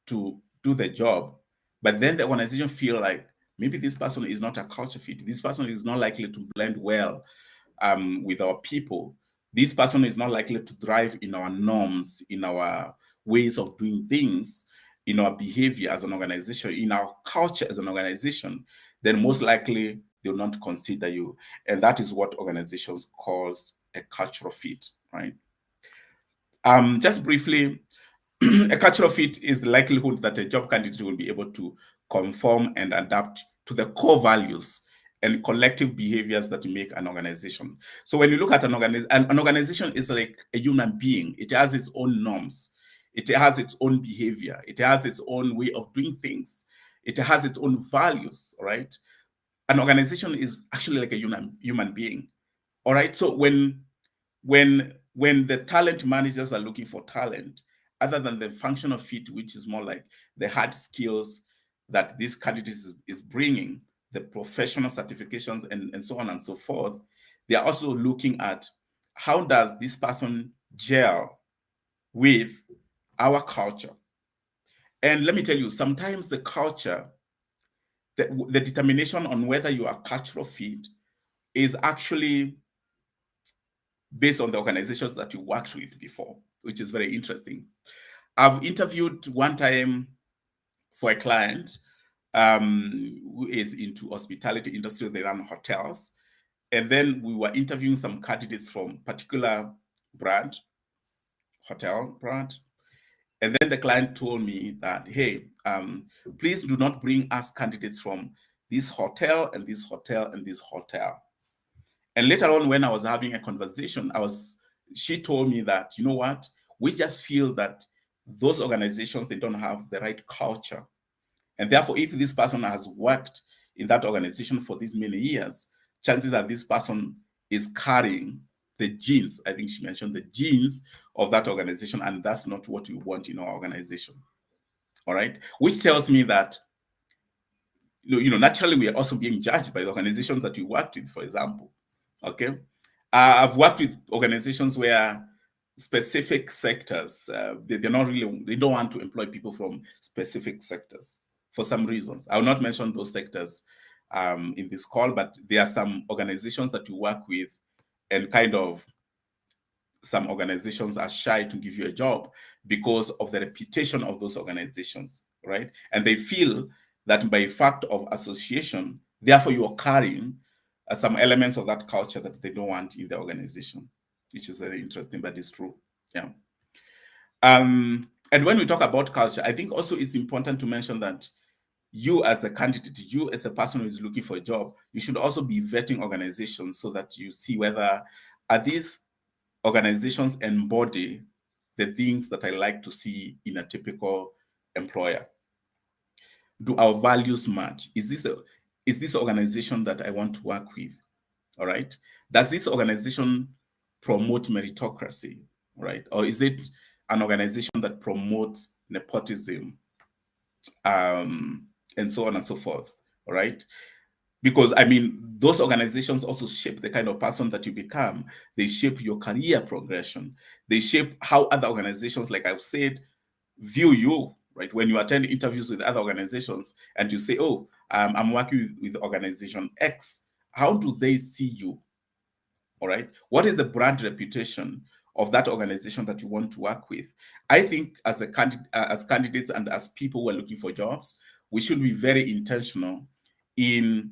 to do the job, but then the organization feel like maybe this person is not a culture fit, this person is not likely to blend well with our people, this person is not likely to thrive in our norms, in our ways of doing things, in our behavior as an organization, in our culture as an organization, then most likely they will not consider you. And that is what organizations calls a cultural fit, right? Just briefly, a cultural fit is the likelihood that a job candidate will be able to conform and adapt to the core values and collective behaviors that make an organization. So when you look at an organization is like a human being. It has its own norms. It has its own behavior. It has its own way of doing things. It has its own values, right? An organization is actually like a human being. All right. So when the talent managers are looking for talent, other than the functional fit, which is more like the hard skills that this candidate is bringing, the professional certifications and so on and so forth, they are also looking at how does this person gel with our culture. And let me tell you, sometimes the culture, the determination on whether you are cultural fit is actually based on the organizations that you worked with before, which is very interesting. I've interviewed one time for a client who is into hospitality industry. They run hotels. And then we were interviewing some candidates from particular brand, hotel brand. And then the client told me that, hey, please do not bring us candidates from this hotel and this hotel and this hotel. And later on, when I was having a conversation, she told me that, you know what, we just feel that those organizations, they don't have the right culture. And therefore, if this person has worked in that organization for these many years, chances are this person is carrying the genes. I think she mentioned the genes of that organization, and that's not what we want in our organization. All right, which tells me that naturally we are also being judged by the organizations that we worked with, for example. Okay, I've worked with organizations where specific sectors, they don't want to employ people from specific sectors for some reasons. I will not mention those sectors in this call, but there are some organizations that you work with, and kind of some organizations are shy to give you a job because of the reputation of those organizations, right? And they feel that by fact of association, therefore you are carrying some elements of that culture that they don't want in the organization, which is very interesting, but it's true. Yeah. And when we talk about culture, I think also it's important to mention that you as a candidate, you as a person who is looking for a job, you should also be vetting organizations so that you see whether are these organizations embody the things that I like to see in a typical employer. Do our values match? Is this organization that I want to work with? All right. Does this organization promote meritocracy? Right. Or is it an organization that promotes nepotism? And so on and so forth. All right. Because I mean, those organizations also shape the kind of person that you become. They shape your career progression. They shape how other organizations, like I've said, view you, right? When you attend interviews with other organizations and you say, oh, I'm working with organization X, how do they see you? All right. What is the brand reputation of that organization that you want to work with? I think as candidates and as people who are looking for jobs, we should be very intentional in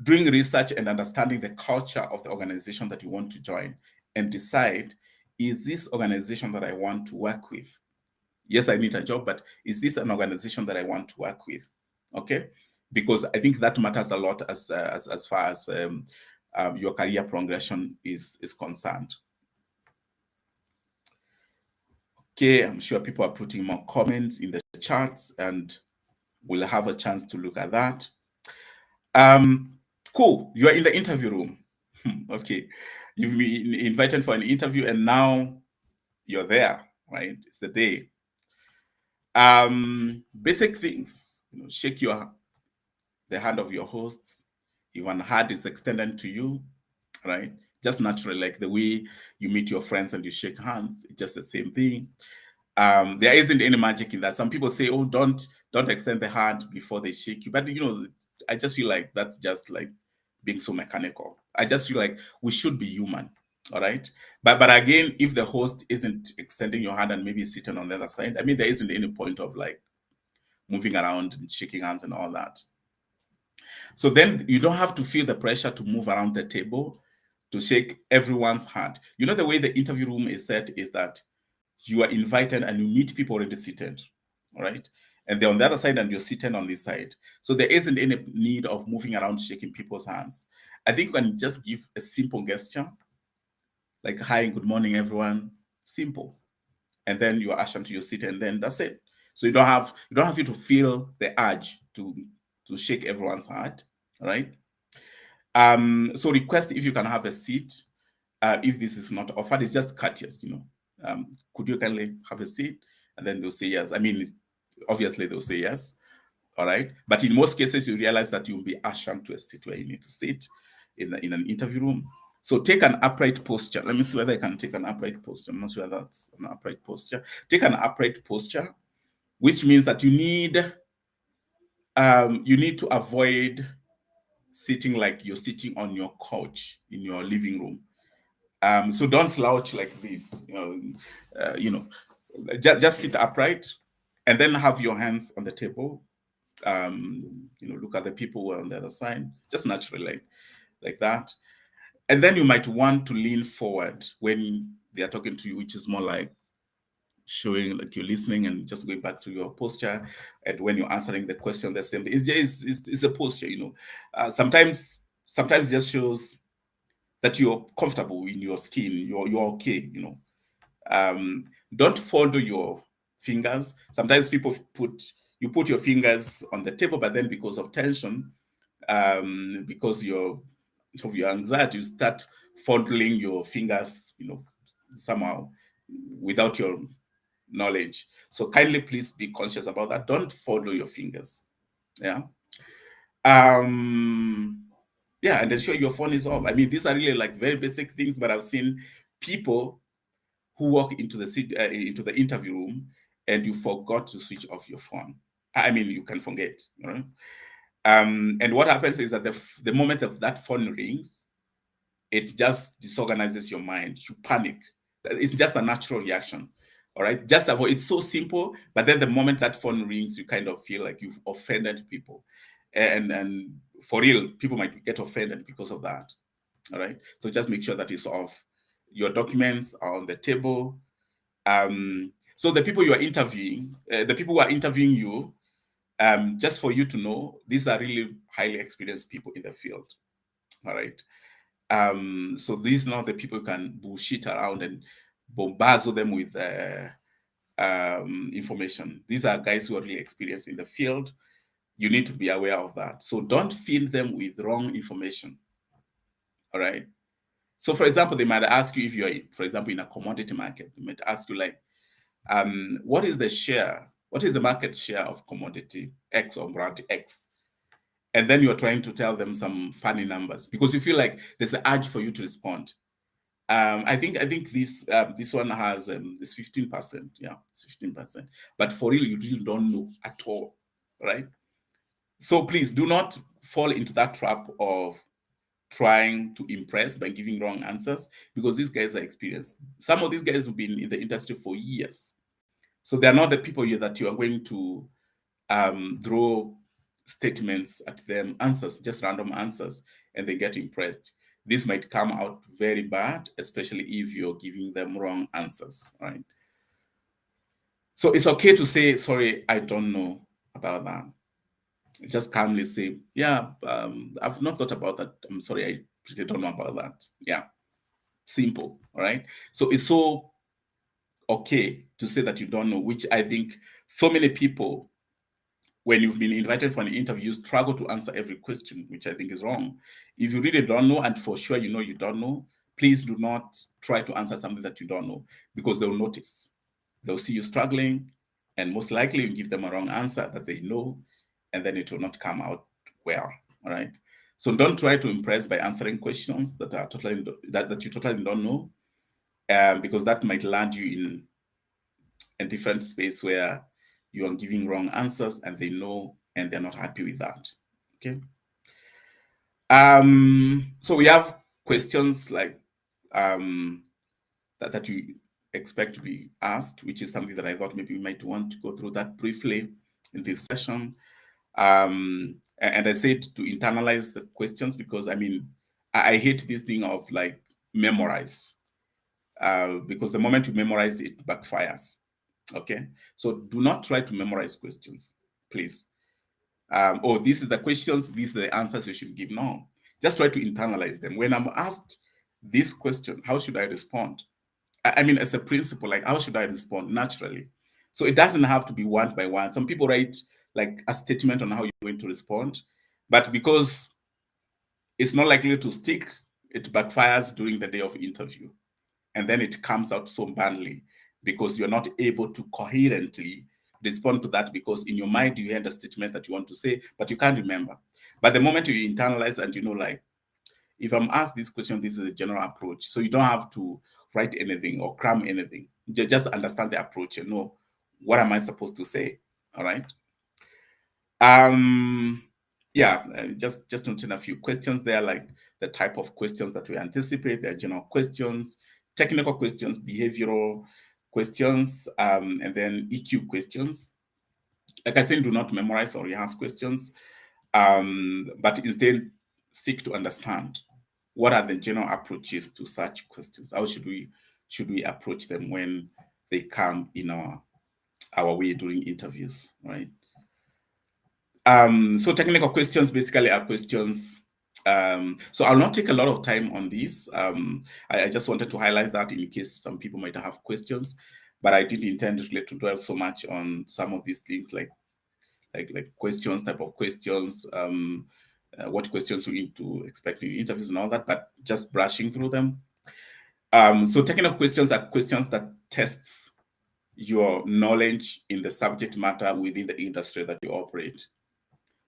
doing research and understanding the culture of the organization that you want to join, and decide, is this organization that I want to work with? Yes, I need a job, but is this an organization that I want to work with? Okay, because I think that matters a lot as far as your career progression is concerned. Okay, I'm sure people are putting more comments in the chats, and we'll have a chance to look at that. Cool, you are in the interview room. Okay, you've been invited for an interview, and now you're there, right? It's the day. Basic things, shake the hand of your hosts. If one hand is extended to you, right? Just naturally, like the way you meet your friends and you shake hands, it's just the same thing. There isn't any magic in that. Some people say, oh, don't extend the hand before they shake you. But I just feel like that's just like being so mechanical. I just feel like we should be human. All right. But again, if the host isn't extending your hand and maybe sitting on the other side, I mean, there isn't any point of like moving around and shaking hands and all that. So then you don't have to feel the pressure to move around the table to shake everyone's hand. The way the interview room is set is that you are invited and you meet people already seated, all right? And they're on the other side and you're sitting on this side. So there isn't any need of moving around shaking people's hands. I think when you just give a simple gesture, like, hi, good morning, everyone, simple. And then you are ushered to your seat, and then that's it. So you don't have to feel the urge to shake everyone's hand, right? So request if you can have a seat. If this is not offered, it's just courteous, could you kindly have a seat? And then they'll say yes. I mean, obviously they'll say yes. All right. But in most cases, you realize that you'll be ushered to a seat where you need to sit in an interview room. So take an upright posture. Let me see whether I can take an upright posture. I'm not sure that's an upright posture. Take an upright posture, which means that you need to avoid sitting like you're sitting on your couch in your living room. So don't slouch like this. Just sit upright, and then have your hands on the table. Look at the people who are on the other side, just naturally like that. And then you might want to lean forward when they are talking to you, which is more like showing like you're listening and just going back to your posture. And when you're answering the question, the same thing. It's a posture, sometimes it just shows that you're comfortable in your skin, you're okay, Don't fold your fingers. Sometimes people put your fingers on the table, but then because of tension, because of your anxiety, you start fondling your fingers, somehow without your knowledge. So kindly please be conscious about that. Don't follow your fingers. Yeah. Yeah, and ensure your phone is off. I mean, these are really like very basic things, but I've seen people who walk into the interview room and you forgot to switch off your phone. I mean, you can forget, right? And what happens is that the moment of that phone rings, it just disorganizes your mind. You panic. It's just a natural reaction. All right. Just avoid. It's so simple, but then the moment that phone rings, you kind of feel like you've offended people, and for real, people might get offended because of that. All right. So just make sure that it's off. Your documents are on the table. So the people you are interviewing, the people who are interviewing you, just for you to know, these are really highly experienced people in the field. All right. So these are not the people who can bullshit around and bombard them with information. These are guys who are really experienced in the field. You need to be aware of that. So don't feed them with wrong information. All right. So, for example, they might ask you if you're, for example, in a commodity market, they might ask you like, what is the share? What is the market share of commodity X or brand X? And then you're trying to tell them some funny numbers because you feel like there's an urge for you to respond. I think this one has this 15%. Yeah, it's 15%. But for real, you really don't know at all, right? So please do not fall into that trap of trying to impress by giving wrong answers because these guys are experienced. Some of these guys have been in the industry for years. So they're not the people that you are going to throw statements at them, answers, just random answers, and they get impressed. This might come out very bad, especially if you're giving them wrong answers, right? So it's okay to say, sorry, I don't know about that. Just calmly say, yeah, I've not thought about that. I'm sorry, I really don't know about that. Yeah, simple, all right? So it's so okay to say that you don't know, which I think so many people, when you've been invited for an interview, you struggle to answer every question, which I think is wrong. If you really don't know, and for sure you know you don't know, please do not try to answer something that you don't know because they'll notice. They'll see you struggling, and most likely you give them a wrong answer that they know, and then it will not come out well. All right. So don't try to impress by answering questions that are that you totally don't know, because that might land you in a different space where you are giving wrong answers and they know and they're not happy with that. Okay. So we have questions like that you expect to be asked, which is something that I thought maybe we might want to go through that briefly in this session. And I said to internalize the questions because I mean, I hate this thing of like memorize, because the moment you memorize it backfires. Okay, so do not try to memorize questions, please. Oh, this is the questions, these are the answers you should give. No, just try to internalize them. When I'm asked this question, how should I respond? I mean, as a principle, like how should I respond naturally? So it doesn't have to be one by one. Some people write like a statement on how you're going to respond, but because it's not likely to stick. It backfires during the day of interview. And then it comes out so badly because you're not able to coherently respond to that, because in your mind you heard a statement that you want to say, but you can't remember. But the moment you internalize and you know, like, if I'm asked this question, this is a general approach. So you don't have to write anything or cram anything. You just understand the approach and know, what am I supposed to say? All right. Yeah, just noting a few questions there, like the type of questions that we anticipate. They're general questions, technical questions, behavioral questions, and then EQ questions. Like I said, do not memorize or rehearse questions, but instead seek to understand what are the general approaches to such questions. How should we approach them when they come in our way during interviews, right? So technical questions basically are questions. So I'll not take a lot of time on this. I just wanted to highlight that in case some people might have questions, but I didn't intend really to dwell so much on some of these things, like questions, type of questions, what questions we need to expect in interviews and all that, but just brushing through them. So technical questions are questions that tests your knowledge in the subject matter within the industry that you operate.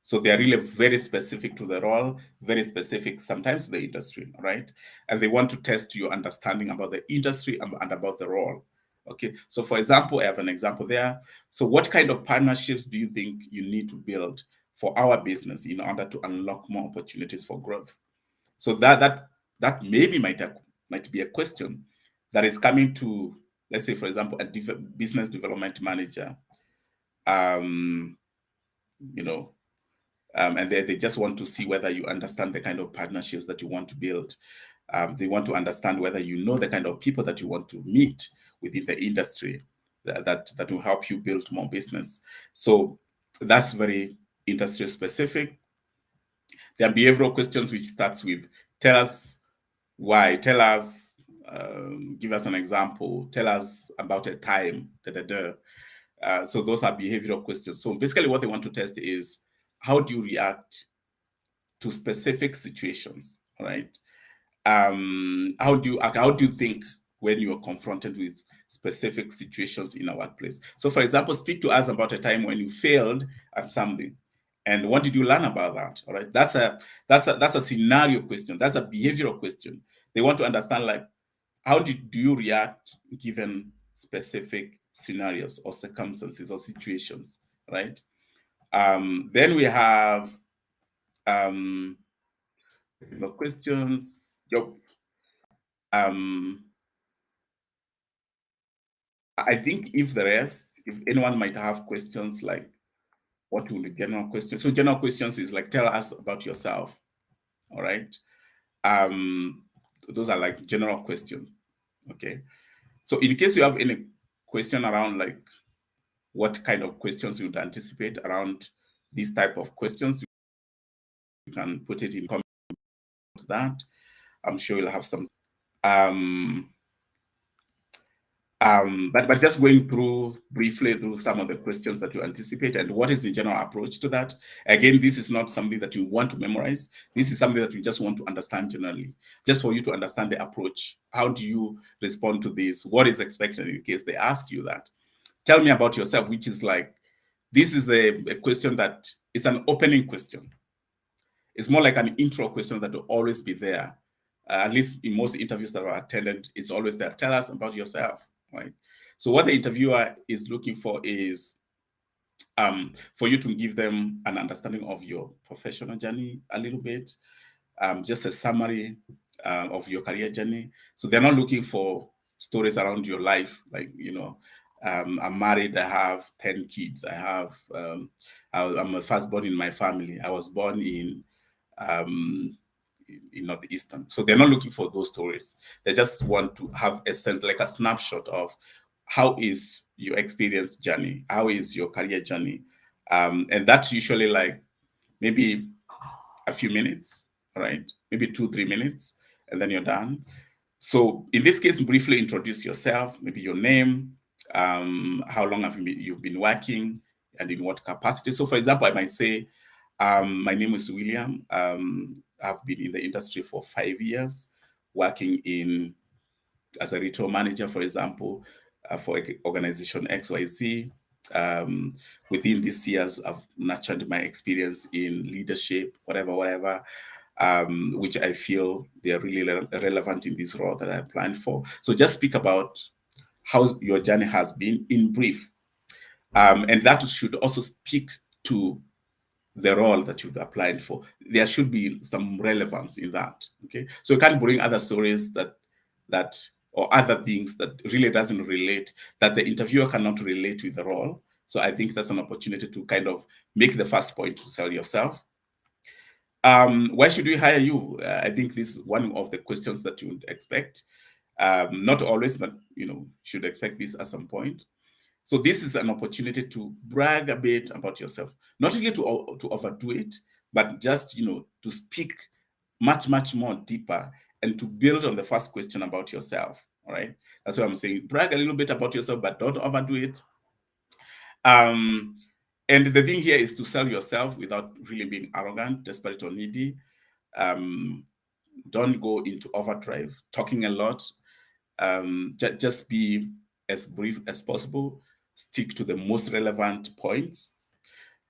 So they are really very specific to the role, very specific sometimes to the industry, right? And they want to test your understanding about the industry and about the role. Okay, so for example, I have an example there. So what kind of partnerships do you think you need to build for our business in order to unlock more opportunities for growth? So that maybe might be a question that is coming to, let's say, for example, a business development manager, you know, and they just want to see whether you understand the kind of partnerships that you want to build. They want to understand whether you know the kind of people that you want to meet within the industry that will help you build more business. So that's very industry specific. There are behavioral questions which starts with, tell us why, tell us, give us an example, tell us about a time, so those are behavioral questions. So basically what they want to test is, how do you react to specific situations, right? How do you think when you are confronted with specific situations in a workplace? So for example, speak to us about a time when you failed at something, and what did you learn about that? All right, that's a scenario question, that's a behavioral question. They want to understand, like, how do you react given specific scenarios or circumstances or situations, right? Then we have questions. I think if anyone might have questions, like, what will the general questions? So general questions is like, tell us about yourself. All right. Those are like general questions. Okay. So in case you have any question around, like, what kind of questions you would anticipate around these type of questions, you can put it in comment to that. I'm sure you'll have some. But just going briefly through some of the questions that you anticipate and what is the general approach to that. Again, this is not something that you want to memorize. This is something that you just want to understand generally, just for you to understand the approach. How do you respond to this? What is expected in case they ask you that? Tell me about yourself, which is like, this is a question that is an opening question. It's more like an intro question that will always be there. At least in most interviews that are attended, it's always there. Tell us about yourself, right? So what the interviewer is looking for is for you to give them an understanding of your professional journey a little bit, just a summary of your career journey. So they're not looking for stories around your life, like, I'm married, I have 10 kids, I'm a firstborn in my family, I was born in Northeastern. So they're not looking for those stories. They just want to have a sense, like a snapshot of, how is your experience journey? How is your career journey? And that's usually like maybe a few minutes, right? Maybe 2-3 minutes, and then you're done. So in this case, briefly introduce yourself, maybe your name, how long have you've been working, and in what capacity. So for example, I might say, my name is William. I've been in the industry for 5 years, working in as a retail manager, for example, for organization XYZ. Within these years, I've nurtured my experience in leadership, whatever, which I feel they are really relevant in this role that I applied for. So just speak about how your journey has been in brief. And that should also speak to the role that you've applied for. There should be some relevance in that. Okay, so you can't bring other stories that or other things that really doesn't relate, that the interviewer cannot relate with the role. So I think that's an opportunity to kind of make the first point to sell yourself. Why should we hire you? I think this is one of the questions that you would expect. Not always, but should expect this at some point. So this is an opportunity to brag a bit about yourself, not really to overdo it, but just to speak much more deeper and to build on the first question about yourself. All right, that's what I'm saying. Brag a little bit about yourself, but don't overdo it. And the thing here is to sell yourself without really being arrogant, desperate, or needy. Don't go into overdrive, talking a lot. Just be as brief as possible. Stick to the most relevant points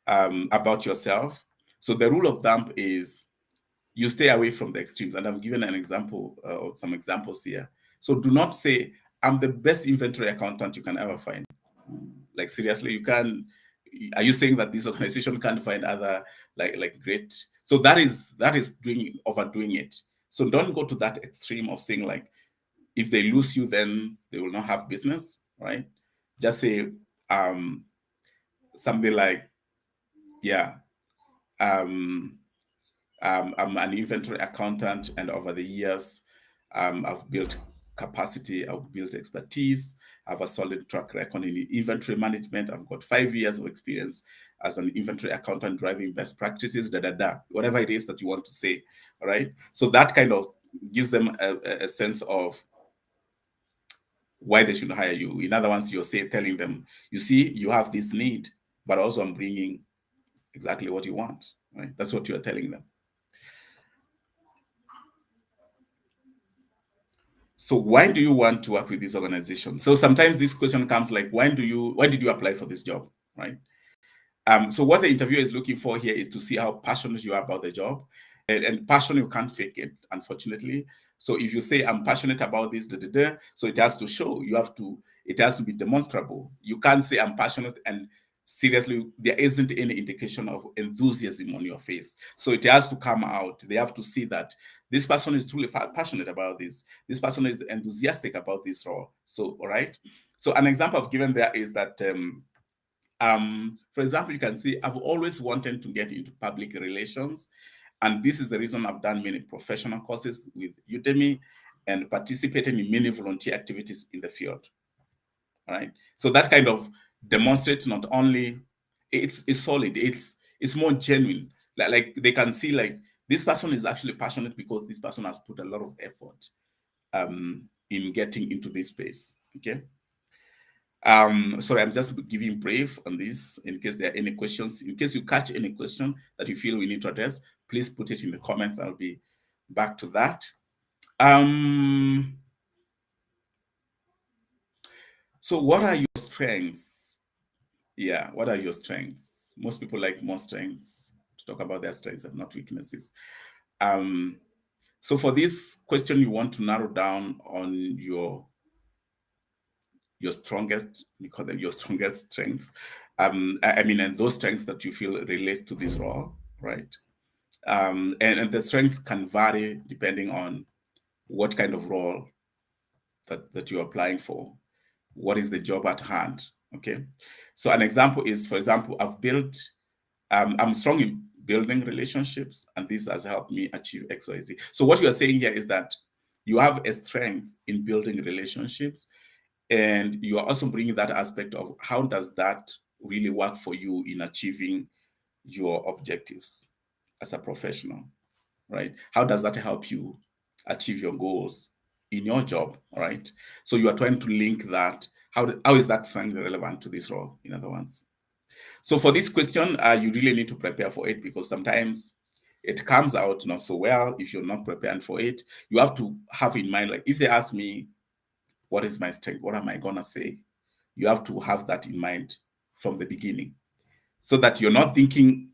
about yourself. So the rule of thumb is you stay away from the extremes. And I've given an example or some examples here. So do not say, I'm the best inventory accountant you can ever find. Like seriously, you can. Are you saying that this organization can't find other like great? So that is overdoing it. So don't go to that extreme of saying like, if they lose you, then they will not have business, right? Just say something like, yeah, I'm an inventory accountant, and over the years, I've built capacity, I've built expertise, I have a solid track record in inventory management. I've got 5 years of experience as an inventory accountant, driving best practices, whatever it is that you want to say, all right? So that kind of gives them a sense of why they should hire you. In other words, you're telling them, you see, you have this need, but also I'm bringing exactly what you want, right? That's what you're telling them. So why do you want to work with this organization? So sometimes this question comes like, why did you apply for this job, right? So what the interviewer is looking for here is to see how passionate you are about the job. And passion, you can't fake it, unfortunately. So if you say, I'm passionate about this, so it has to show. It has to be demonstrable. You can't say I'm passionate and seriously, there isn't any indication of enthusiasm on your face. So it has to come out. They have to see that this person is truly passionate about this. This person is enthusiastic about this role. So, all right. So an example I've given there is that, for example, you can see I've always wanted to get into public relations. And this is the reason I've done many professional courses with Udemy and participated in many volunteer activities in the field. All right. So that kind of demonstrates not only it's solid, it's more genuine. Like they can see like this person is actually passionate because this person has put a lot of effort in getting into this space. Okay. Sorry, I'm just giving brief on this in case there are any questions. In case you catch any question that you feel we need to address, please put it in the comments. I'll be back to that. So what are your strengths? Yeah, what are your strengths? Most people like more strengths, to talk about their strengths and not weaknesses. So for this question, you want to narrow down on your strongest, you call them your strongest strengths. And those strengths that you feel relates to this role, right? And the strengths can vary depending on what kind of role that you're applying for. What is the job at hand? Okay. So an example is, for example, I'm strong in building relationships, and this has helped me achieve XYZ. So what you are saying here is that you have a strength in building relationships, and you are also bringing that aspect of how does that really work for you in achieving your objectives as a professional, right? How does that help you achieve your goals in your job, right? So you are trying to link that. How is that strength relevant to this role, in other words? So for this question, you really need to prepare for it because sometimes it comes out not so well, if you're not prepared for it, you have to have in mind, like if they ask me, what is my strength? What am I going to say? You have to have that in mind from the beginning so that you're not thinking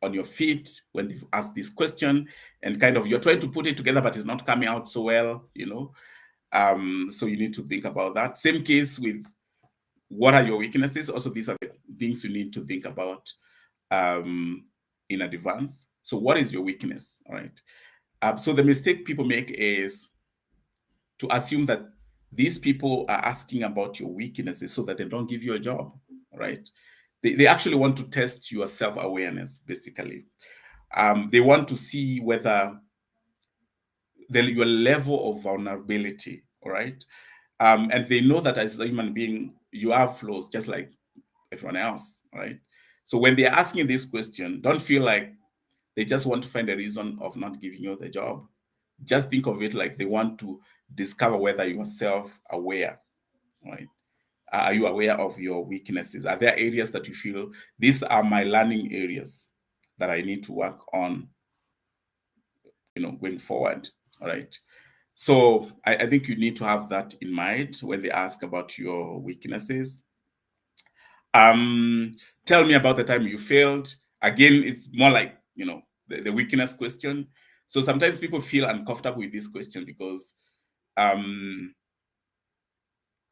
on your feet when they've asked this question and kind of you're trying to put it together, but it's not coming out so well, So you need to think about that. Same case with what are your weaknesses? Also, these are the things you need to think about in advance. So what is your weakness? All right. So the mistake people make is to assume that these people are asking about your weaknesses so that they don't give you a job, right? They actually want to test your self-awareness, basically. They want to see whether your level of vulnerability, all right? And they know that as a human being, you have flaws just like everyone else, right? So when they're asking this question, don't feel like they just want to find a reason of not giving you the job. Just think of it like they want to discover whether you are self-aware, right? Are you aware of your weaknesses? Are there areas that you feel these are my learning areas that I need to work on, going forward? All right. So I think you need to have that in mind when they ask about your weaknesses. Tell me about the time you failed. Again, it's more like, the weakness question. So sometimes people feel uncomfortable with this question because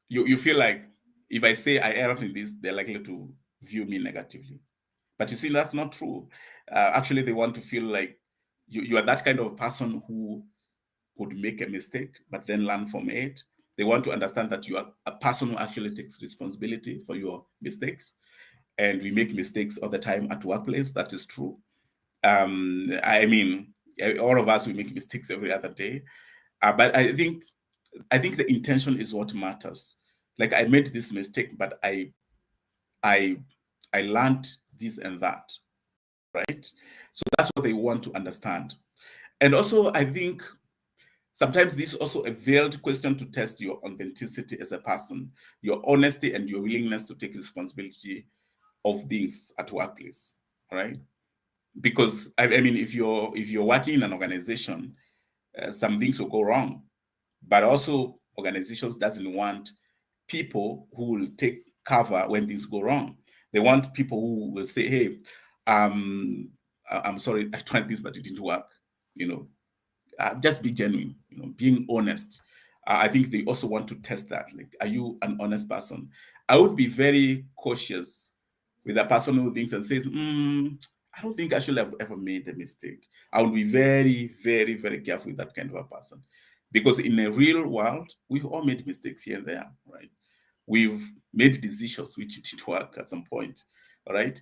you feel like if I say I erred in this, they're likely to view me negatively. But you see, that's not true. Actually, they want to feel like you are that kind of person who would make a mistake, but then learn from it. They want to understand that you are a person who actually takes responsibility for your mistakes. And we make mistakes all the time at workplace. That is true. I mean, all of us, we make mistakes every other day. But I think the intention is what matters. Like I made this mistake, but I learned this and that, right? So that's what they want to understand. And also, I think sometimes this is also a veiled question to test your authenticity as a person, your honesty and your willingness to take responsibility of things at workplace, right? Because I mean, if you're working in an organization, some things will go wrong, but also organizations doesn't want people who will take cover when things go wrong. They want people who will say, "Hey, I'm sorry, I tried this, but it didn't work." Just be genuine. Being honest. I think they also want to test that. Like, are you an honest person? I would be very cautious with a person who thinks and says, I don't think I should have ever made a mistake. I would be very, very, very careful with that kind of a person. Because in a real world, we've all made mistakes here and there, right? We've made decisions which didn't work at some point. All right.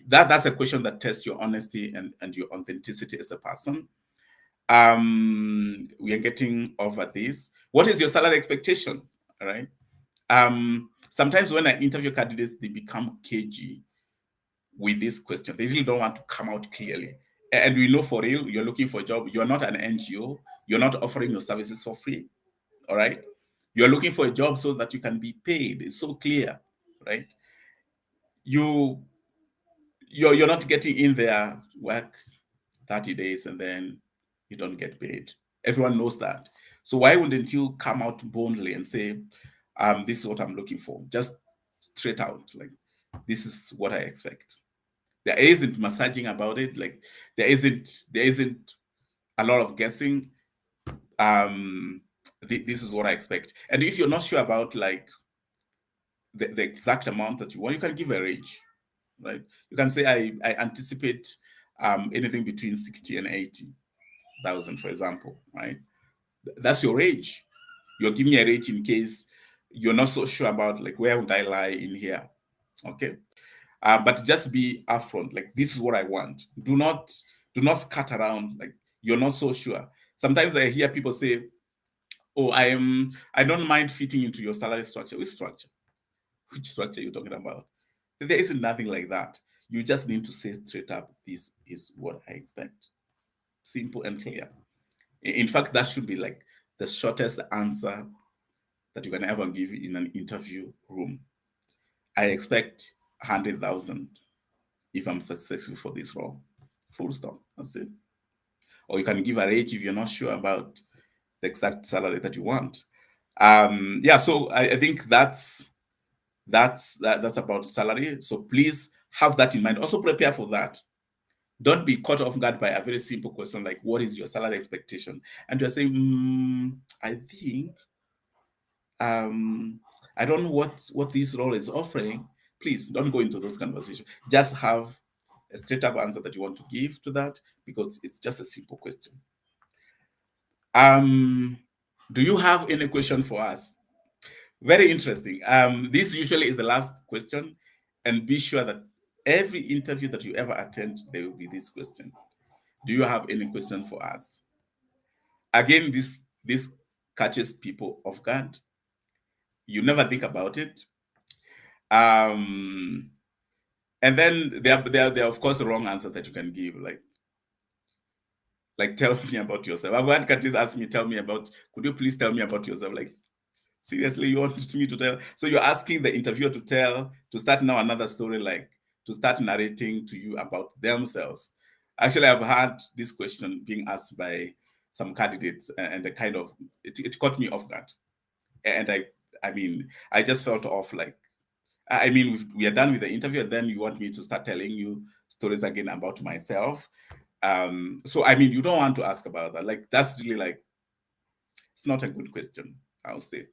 That's a question that tests your honesty and your authenticity as a person. We are getting over this. What is your salary expectation? All right. Sometimes when I interview candidates, they become cagey with this question. They really don't want to come out clearly. And we know for real, you're looking for a job. You're not an NGO. You're not offering your services for free. All right. You're looking for a job so that you can be paid. It's so clear, right? You're not getting in there, work 30 days, and then you don't get paid. Everyone knows that. So why wouldn't you come out boldly and say, this is what I'm looking for? Just straight out, like, this is what I expect. There isn't massaging about it. Like, there isn't a lot of guessing. This is what I expect. And if you're not sure about like the exact amount that you want, you can give a range, right? You can say I anticipate anything between 60 and 80,000, for example, right? That's your range. You're giving a range in case you're not so sure about like where would I lie in here, okay? But just be upfront. Like, this is what I want. Do not scat around. Like, you're not so sure. Sometimes I hear people say, "Oh, I don't mind fitting into your salary structure." Which structure? Which structure are you talking about? There isn't nothing like that. You just need to say straight up, this is what I expect. Simple and clear. In fact, that should be like the shortest answer that you can ever give in an interview room. I expect 100,000 if I'm successful for this role. Full stop. That's it. Or you can give a range if you're not sure about the exact salary that you want. Yeah, so I think that's about salary. So please have that in mind. Also prepare for that. Don't be caught off guard by a very simple question like, what is your salary expectation? And you're saying, I think, I don't know what this role is offering. Please don't go into those conversations. Just have a straight up answer that you want to give to that, because it's just a simple question. Do you have any question for us? Very interesting. This usually is the last question, and be sure that every interview that you ever attend, there will be this question. Do you have any question for us? Again, this catches people off guard. You never think about it. And then there are of course wrong answer that you can give, like tell me about yourself. I've had candidates ask me, could you please tell me about yourself? Like, seriously, you want me to tell? So you're asking the interviewer to start now another story, like to start narrating to you about themselves. Actually, I've had this question being asked by some candidates, and it caught me off guard. And I just felt off, like, we are done with the interview, and then you want me to start telling you stories again about myself. So you don't want to ask about that. Like, that's really, like, it's not a good question, I'll say.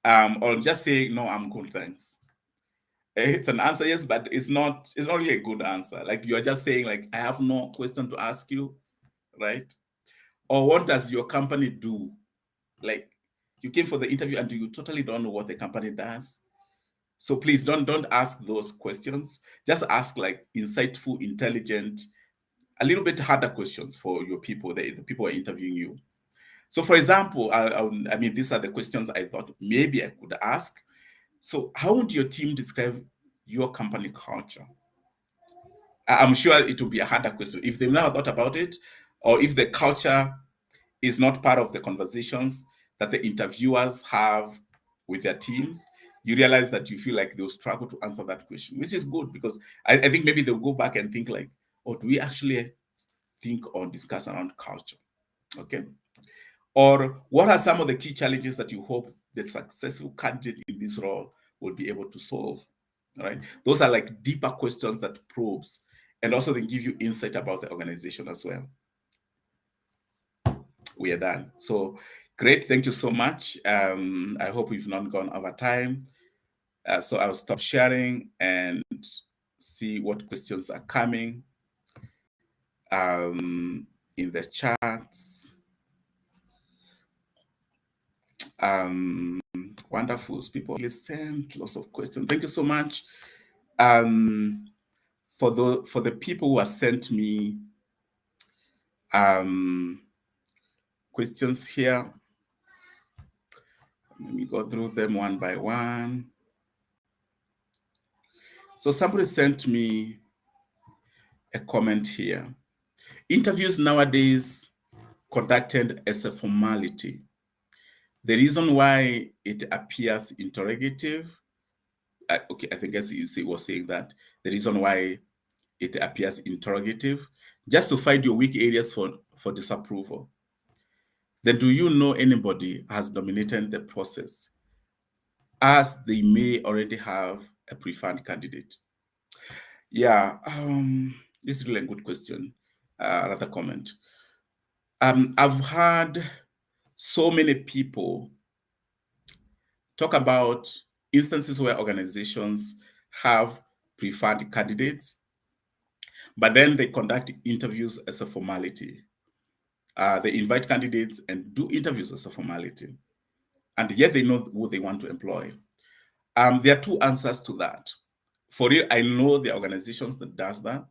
Or just say, no, I'm good, thanks. It's an answer, yes, but it's not really a good answer. Like, you're just saying, like, I have no question to ask you, right? Or what does your company do? Like, you came for the interview and you totally don't know what the company does. So please don't ask those questions. Just ask, like, insightful, intelligent, a little bit harder questions for your people, the people who are interviewing you. So, for example, these are the questions I thought maybe I could ask. So, how would your team describe your company culture? I'm sure it will be a harder question if they've never thought about it, or if the culture is not part of the conversations that the interviewers have with their teams. You realize that you feel like they'll struggle to answer that question, which is good, because I think maybe they'll go back and think like, oh, do we actually think or discuss around culture? Okay. Or what are some of the key challenges that you hope the successful candidate in this role will be able to solve? All right. Those are like deeper questions that probes, and also they give you insight about the organization as well. We are done. So great. Thank you so much. I hope we've not gone over time. So I'll stop sharing and see what questions are coming in the chats. Wonderful. People really sent lots of questions. Thank you so much. For the people who have sent me questions here, let me go through them one by one. So somebody sent me a comment here. Interviews nowadays conducted as a formality. The reason why it appears interrogative, okay, I think as you was saying that the reason why it appears interrogative, just to find your weak areas for disapproval. Then do you know anybody has dominated the process, as they may already have a preferred candidate? Yeah, this is really a good question. Another comment. I've heard so many people talk about instances where organizations have preferred candidates, but then they conduct interviews as a formality. They invite candidates and do interviews as a formality, and yet they know who they want to employ. There are two answers to that. For real, I know the organizations that does that.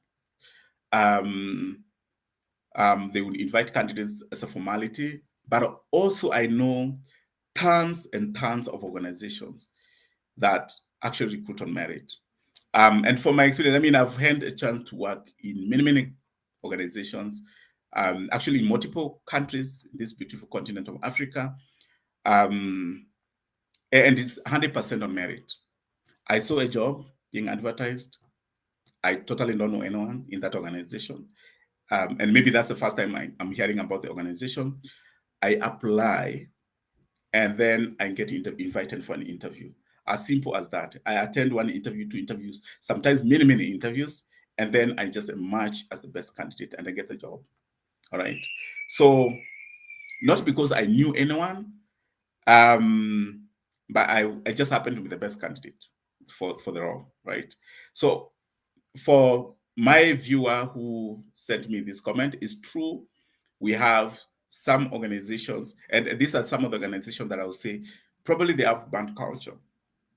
They would invite candidates as a formality, but also I know tons and tons of organizations that actually recruit on merit. And from my experience, I've had a chance to work in many organizations, actually in multiple countries in this beautiful continent of Africa. And it's 100% on merit. I saw a job being advertised. I totally don't know anyone in that organization. and maybe that's the first time I'm hearing about the organization, I apply, and then I get invited for an interview. As simple as that. I attend one interview, two interviews, sometimes many, many interviews, and then I just emerge as the best candidate and I get the job. All right. So, not because I knew anyone, but I just happened to be the best candidate for the role, right? So, for my viewer who sent me this comment, is true. We have some organizations, and these are some of the organizations that I would say probably they have banned culture.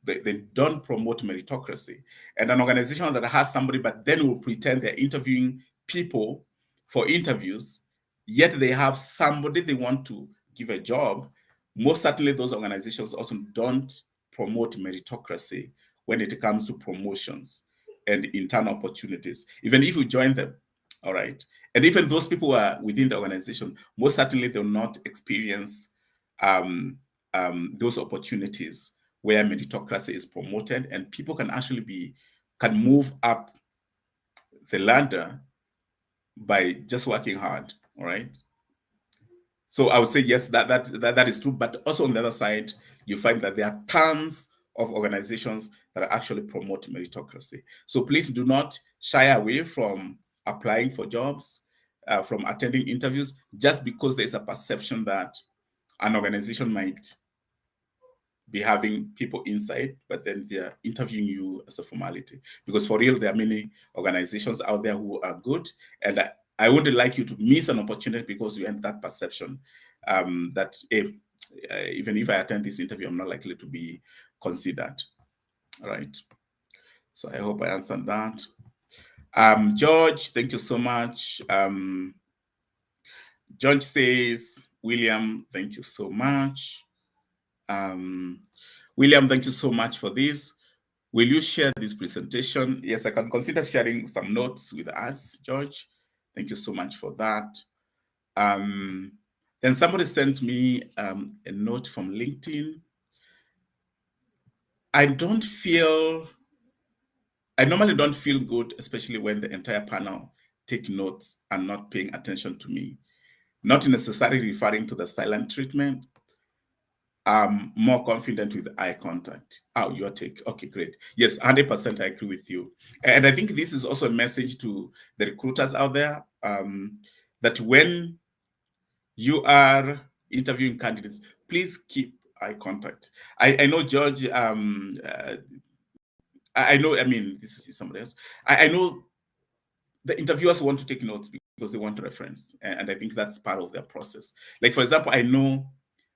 They don't promote meritocracy. And an organization that has somebody, but then will pretend they're interviewing people for interviews, yet they have somebody they want to give a job. Most certainly, those organizations also don't promote meritocracy when it comes to promotions and internal opportunities, even if you join them. All right. And even those people who are within the organization, most certainly they'll not experience those opportunities where meritocracy is promoted and people can actually can move up the ladder by just working hard. All right. So I would say yes, that is true. But also on the other side, you find that there are tons of organizations that actually promote meritocracy. So please do not shy away from applying for jobs, from attending interviews, just because there's a perception that an organization might be having people inside, but then they're interviewing you as a formality. Because for real, there are many organizations out there who are good, and I wouldn't like you to miss an opportunity because you have that perception that hey, even if I attend this interview, I'm not likely to be considered. All right. So I hope I answered that. George, thank you so much. George says, William, thank you so much. William, thank you so much for this. Will you share this presentation? Yes, I can consider sharing some notes with us, George. Thank you so much for that. Then somebody sent me a note from LinkedIn. I normally don't feel good, especially when the entire panel take notes and not paying attention to me. Not necessarily referring to the silent treatment. I'm more confident with eye contact. Oh, your take. Okay, great. Yes, 100% I agree with you. And I think this is also a message to the recruiters out there that when you are interviewing candidates, please keep eye contact. I know, George, I know, I mean, this is somebody else. I know the interviewers want to take notes because they want reference. And I think that's part of their process. Like, for example, I know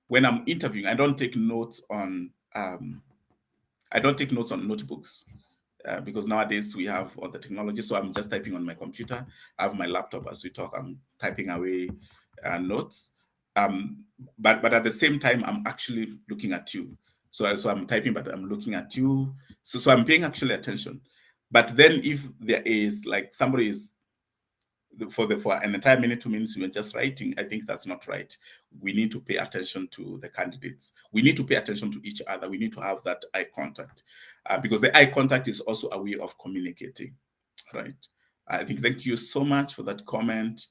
when I'm interviewing, I don't take notes on notebooks because nowadays we have all the technology. So I'm just typing on my computer. I have my laptop as we talk. I'm typing away notes. But at the same time, I'm actually looking at you. So I'm typing, but I'm looking at you. So I'm paying actually attention. But then if there is like somebody is for an entire minute, 2 minutes, you're just writing, I think that's not right. We need to pay attention to the candidates. We need to pay attention to each other. We need to have that eye contact because the eye contact is also a way of communicating, right? I think thank you so much for that comment.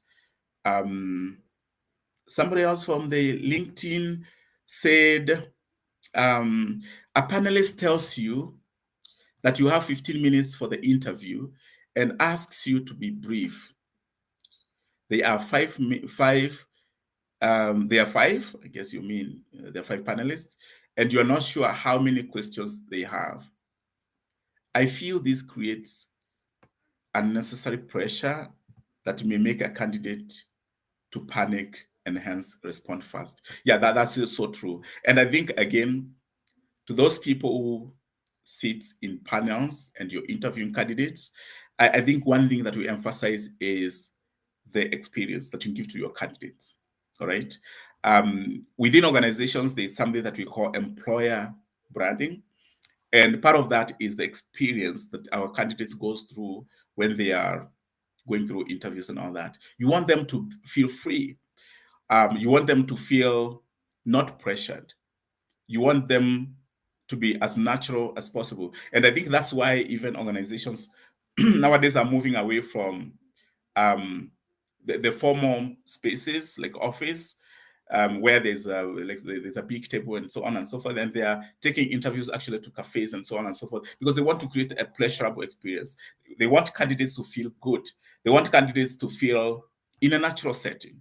Somebody else from the LinkedIn said, a panelist tells you that you have 15 minutes for the interview and asks you to be brief. There are five, I guess you mean there are 5 panelists, and you're not sure how many questions they have. I feel this creates unnecessary pressure that may make a candidate to panic and hence respond fast. Yeah, that's so true. And I think, again, to those people who sit in panels and you're interviewing candidates, I think one thing that we emphasize is the experience that you give to your candidates. All right. Within organizations, there's something that we call employer branding. And part of that is the experience that our candidates goes through when they are going through interviews and all that. You want them to feel free. You want them to feel not pressured. You want them to be as natural as possible. And I think that's why even organizations nowadays are moving away from the formal spaces like office, where there's a big table and so on and so forth. And they are taking interviews actually to cafes and so on and so forth, because they want to create a pleasurable experience. They want candidates to feel good. They want candidates to feel in a natural setting,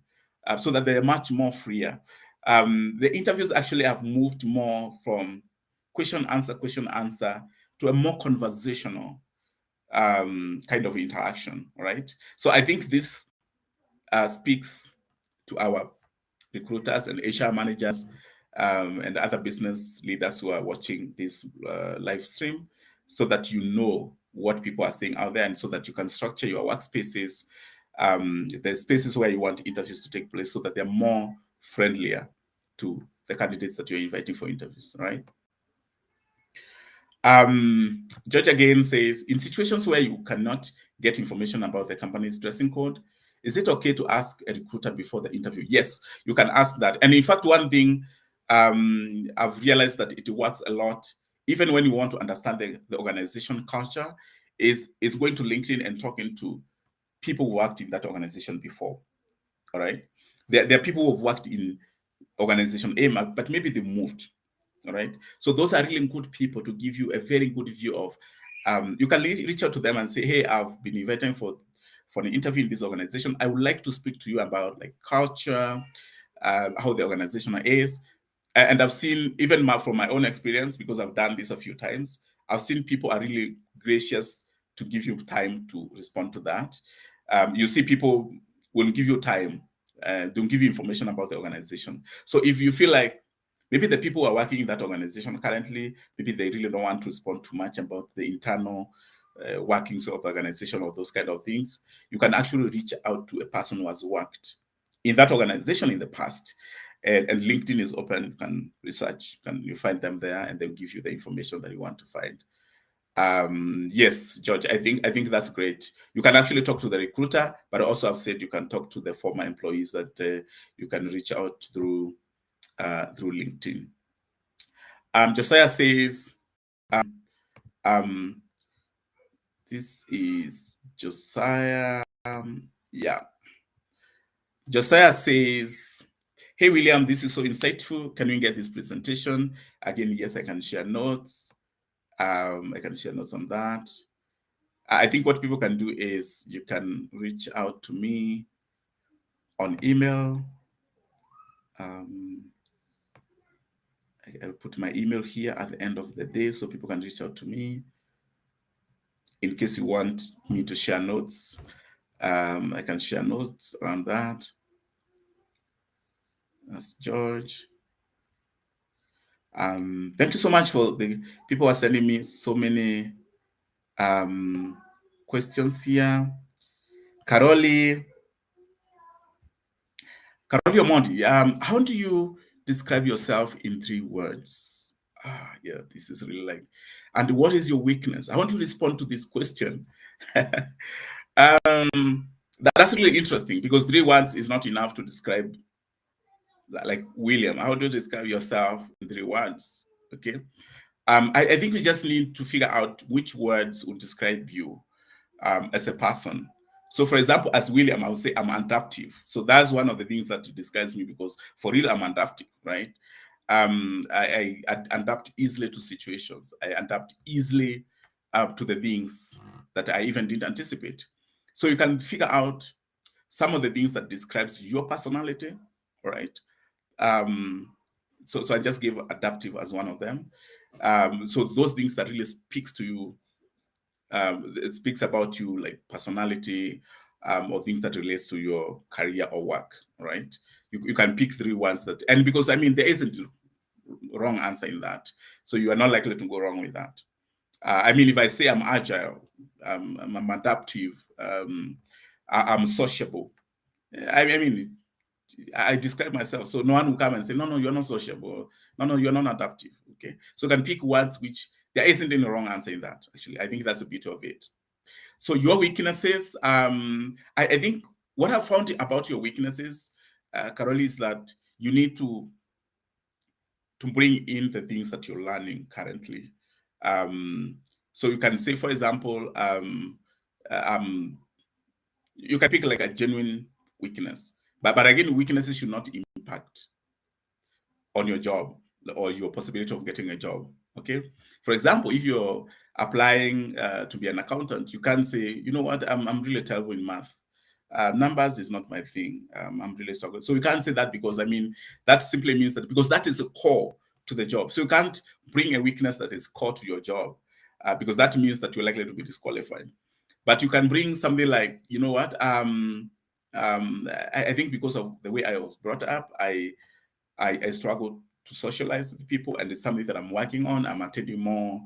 so that they're much more freer. The interviews actually have moved more from question answer to a more conversational kind of interaction, right? So I think this speaks to our recruiters and HR managers, and other business leaders who are watching this live stream, so that you know what people are saying out there, and so that you can structure your workspaces, the spaces where you want interviews to take place, so that they're more friendlier to the candidates that you're inviting for interviews, right? George again says, in situations where you cannot get information about the company's dressing code, is it okay to ask a recruiter before the interview? Yes, you can ask that. And in fact, one thing I've realized that it works a lot, even when you want to understand the organization culture, is going to LinkedIn and talking to people who worked in that organization before. All right. There are people who've worked in organization A, but maybe they moved. All right. So those are really good people to give you a very good view of. You can reach out to them and say, hey, I've been invited for an interview in this organization. I would like to speak to you about like culture, how the organization is. And I've seen, even from my own experience, because I've done this a few times, I've seen people are really gracious to give you time to respond to that. You see people will give you time, don't give you information about the organization. So if you feel like maybe the people who are working in that organization currently, maybe they really don't want to respond too much about the internal workings of the organization or those kind of things, you can actually reach out to a person who has worked in that organization in the past. And LinkedIn is open. You can research, you find them there, and they'll give you the information that you want to find. Yes, George, I think that's great. You can actually talk to the recruiter, but also I've said you can talk to the former employees that you can reach out through LinkedIn. Josiah says, this is Josiah. Yeah. Josiah says, hey, William, this is so insightful. Can we get this presentation? Again, yes, I can share notes. I can share notes on that. I think what people can do is you can reach out to me on email. I'll put my email here at the end of the day so people can reach out to me in case you want me to share notes. I can share notes around that. That's George. Thank you so much for the people who are sending me so many questions here. Caroli Omondi, how do you describe yourself in 3 words? Yeah, this is really like, and what is your weakness? I want to respond to this question. That's really interesting, because 3 words is not enough to describe, like, William. How do you describe yourself in 3 words? Okay. I think we just need to figure out which words would describe you as a person. So, for example, as William, I would say I'm adaptive. So that's one of the things that describes me, because for real, I'm adaptive, right? I adapt easily to situations. I adapt easily to the things that I even didn't anticipate. So you can figure out some of the things that describes your personality, right? So I just gave adaptive as one of them. So those things that really speaks to you, it speaks about you, like personality, or things that relates to your career or work, right? You can pick 3 ones that, and because I mean there isn't wrong answer in that, so you are not likely to go wrong with that. I mean, if I say I'm agile, I'm adaptive, I'm sociable, I mean, I describe myself, so no one will come and say, no, you're not sociable, no, you're not adaptive. Okay, so you can pick words which there isn't any wrong answer in that. Actually, I think that's the beauty of it. So your weaknesses, I think what I've found about your weaknesses, Carol, is that you need to bring in the things that you're learning currently. So you can say, for example, you can pick like a genuine weakness. But again, weaknesses should not impact on your job or your possibility of getting a job. Okay. For example, if you're applying to be an accountant, you can't say, you know what, I'm really terrible in math. Numbers is not my thing. I'm really struggling. So you can't say that, because I mean, that simply means that because that is a core to the job. So you can't bring a weakness that is core to your job, because that means that you're likely to be disqualified. But you can bring something like, you know what, I think because of the way I was brought up, I struggle to socialize with people, and it's something that I'm working on. I'm attending more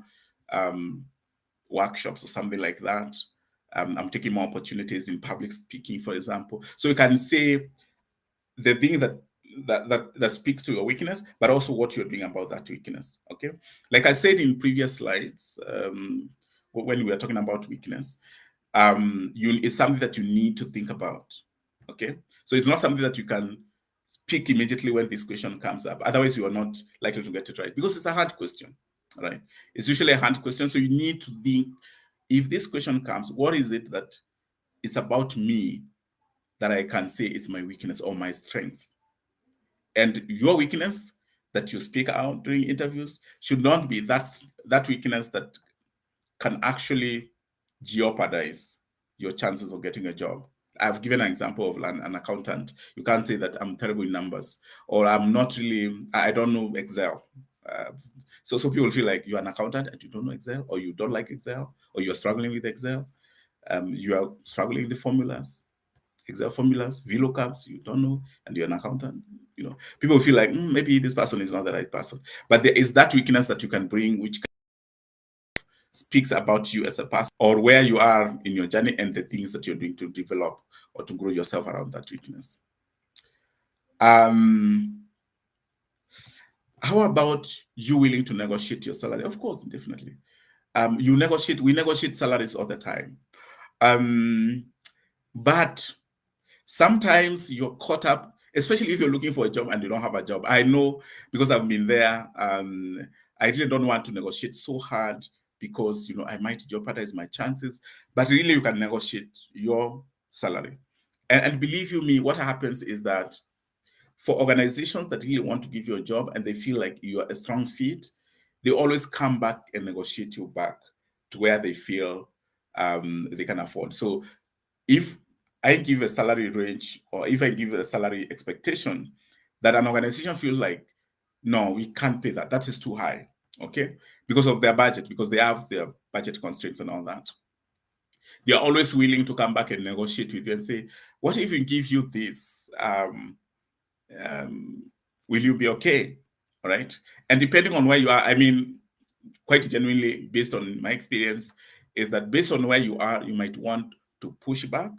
workshops or something like that. I'm taking more opportunities in public speaking, for example. So you can say the thing that speaks to your weakness, but also what you're doing about that weakness. Okay, like I said in previous slides, when we were talking about weakness, it's something that you need to think about. Okay, so it's not something that you can speak immediately when this question comes up. Otherwise, you are not likely to get it right, because it's a hard question, right? It's usually a hard question, so you need to think, if this question comes, what is it that is about me that I can say is my weakness or my strength? And your weakness that you speak out during interviews should not be that weakness that can actually jeopardize your chances of getting a job. I've given an example of an accountant. You can't say that I'm terrible in numbers, or I don't know Excel. So people feel like you're an accountant and you don't know Excel, or you don't like Excel, or you're struggling with Excel. You are struggling with the formulas, Excel formulas, VLOOKUPs, you don't know, and you're an accountant. People feel like maybe this person is not the right person. But there is that weakness that you can bring, which speaks about you as a person, or where you are in your journey, and the things that you're doing to develop or to grow yourself around that weakness. How about you willing to negotiate your salary? Of course, definitely. We negotiate salaries all the time. But sometimes you're caught up, especially if you're looking for a job and you don't have a job. I know, because I've been there. I really don't want to negotiate so hard, because I might jeopardize my chances. But really, you can negotiate your salary. And believe you me, what happens is that for organizations that really want to give you a job and they feel like you are a strong fit, they always come back and negotiate you back to where they feel they can afford. So if I give a salary range, or if I give a salary expectation that an organization feels like, no, we can't pay that, that is too high, okay, because of their budget, because they have their budget constraints and all that, they are always willing to come back and negotiate with you and say, what if we give you this? Will you be okay? All right. And depending on where you are, I mean, quite genuinely, based on my experience, is that based on where you are, you might want to push back,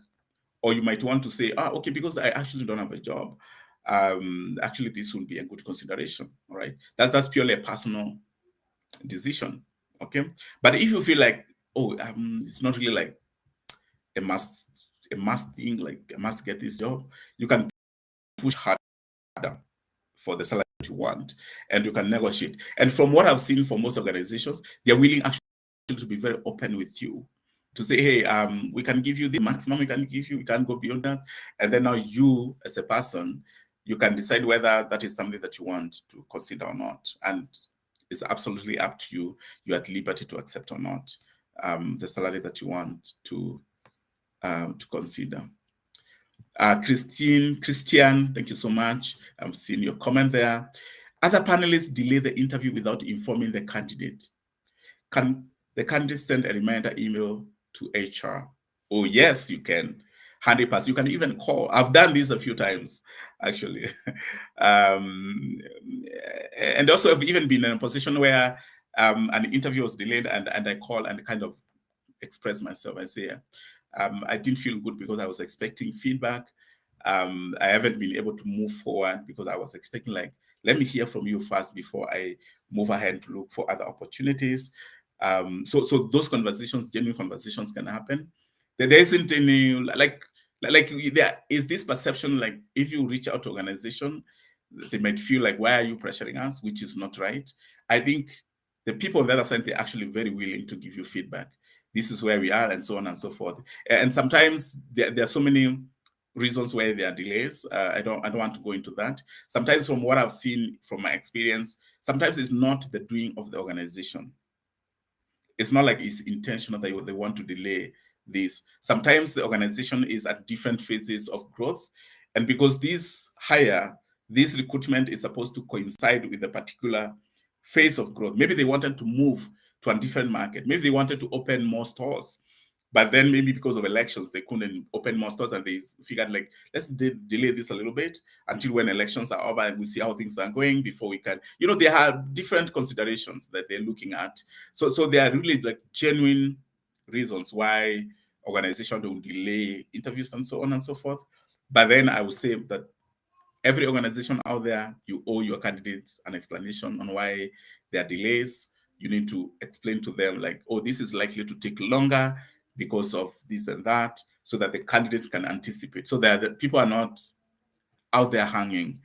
or you might want to say, okay, because I actually don't have a job, actually this will be a good consideration. All right. That's purely a personal decision. Okay. But if you feel like, it's not really like a must thing, like I must get this job, you can push harder for the salary that you want, and you can negotiate. And from what I've seen for most organizations, they're willing actually to be very open with you, to say, hey, we can give you the maximum we can give you, we can't go beyond that. And then now you, as a person, you can decide whether that is something that you want to consider or not. And it's absolutely up to you. You're at liberty to accept or not the salary that you want to consider. Christian, thank you so much. I've seen your comment there. Other panelists delay the interview without informing the candidate. Can the candidate send a reminder email to HR? Oh, yes, you can. 100%. You can even call. I've done this a few times, actually. And also, I've even been in a position where an interview was delayed, and I call and kind of express myself. I say, I didn't feel good because I was expecting feedback. I haven't been able to move forward because I was expecting, like, let me hear from you first before I move ahead to look for other opportunities. So those conversations, genuine conversations, can happen. There isn't any like there is this perception, like if you reach out to organization, they might feel like, why are you pressuring us, which is not right. I think the people on the other side, they're actually very willing to give you feedback. This is where we are, and so on and so forth. And sometimes there are so many reasons why there are delays. I don't want to go into that. Sometimes, from what I've seen from my experience, sometimes it's not the doing of the organization. It's not like it's intentional that they want to delay this. Sometimes the organization is at different phases of growth, and because this recruitment is supposed to coincide with a particular phase of growth. Maybe they wanted to move to a different market. Maybe they wanted to open more stores. But then maybe because of elections, they couldn't open more stores, and they figured, like, let's delay this a little bit until when elections are over and we see how things are going before we can. They have different considerations that they're looking at. So there are really like genuine reasons why organizations don't delay interviews and so on and so forth. But then I would say that every organization out there, you owe your candidates an explanation on why there are delays. You need to explain to them, like, oh, this is likely to take longer because of this and that, so that the candidates can anticipate. So that the people are not out there hanging,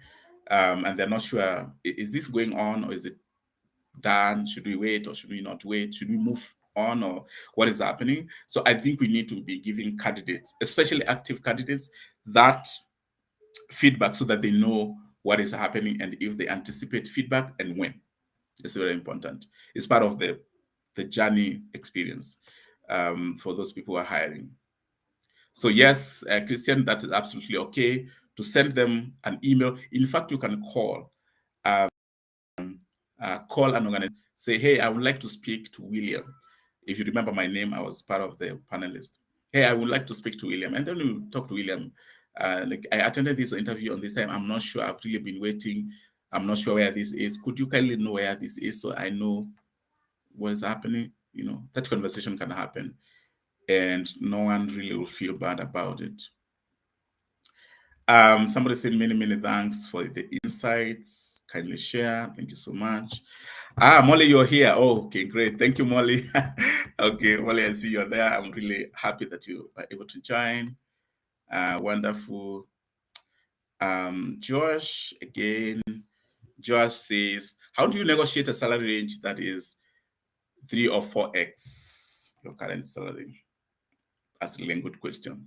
and they're not sure, is this going on or is it done? Should we wait or should we not wait? Should we move on, or what is happening? So I think we need to be giving candidates, especially active candidates, that feedback so that they know what is happening and if they anticipate feedback and when. It's very important. It's part of the journey experience for those people who are hiring. So yes, Christian, that is absolutely okay to send them an email. In fact, you can call an organization, say, hey, I would like to speak to William. If you remember my name, I was part of the panelists. Hey, I would like to speak to William. And then you talk to William. Like, I attended this interview on this time. I'm not sure. I've really been waiting. I'm not sure where this is. Could you kindly know where this is so I know what is happening? That conversation can happen, and no one really will feel bad about it. Somebody said many thanks for the insights. Kindly share. Thank you so much. Molly, you're here. Oh, okay, great. Thank you, Molly. Okay, Molly, I see you're there. I'm really happy that you are able to join. Wonderful. Josh, again. Josh says, how do you negotiate a salary range that is 3 or 4x your current salary? That's really a good question.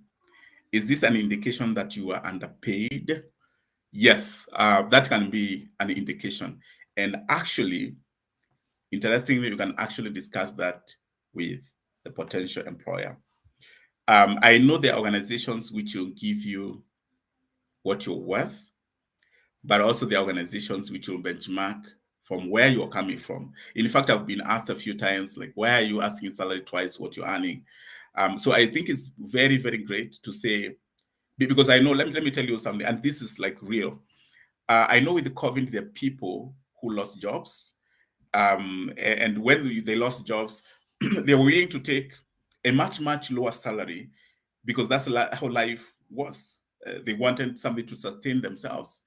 Is this an indication that you are underpaid? Yes, that can be an indication. And actually, interestingly, you can actually discuss that with the potential employer. I know there are organizations which will give you what you're worth, but also the organizations which will benchmark from where you're coming from. In fact, I've been asked a few times, like, why are you asking salary twice what you're earning? So I think it's very great to say, because I know, let me tell you something, and this is like real. I know with the COVID, there are people who lost jobs. And when they lost jobs, they were willing to take a much lower salary because that's how life was. They wanted something to sustain themselves.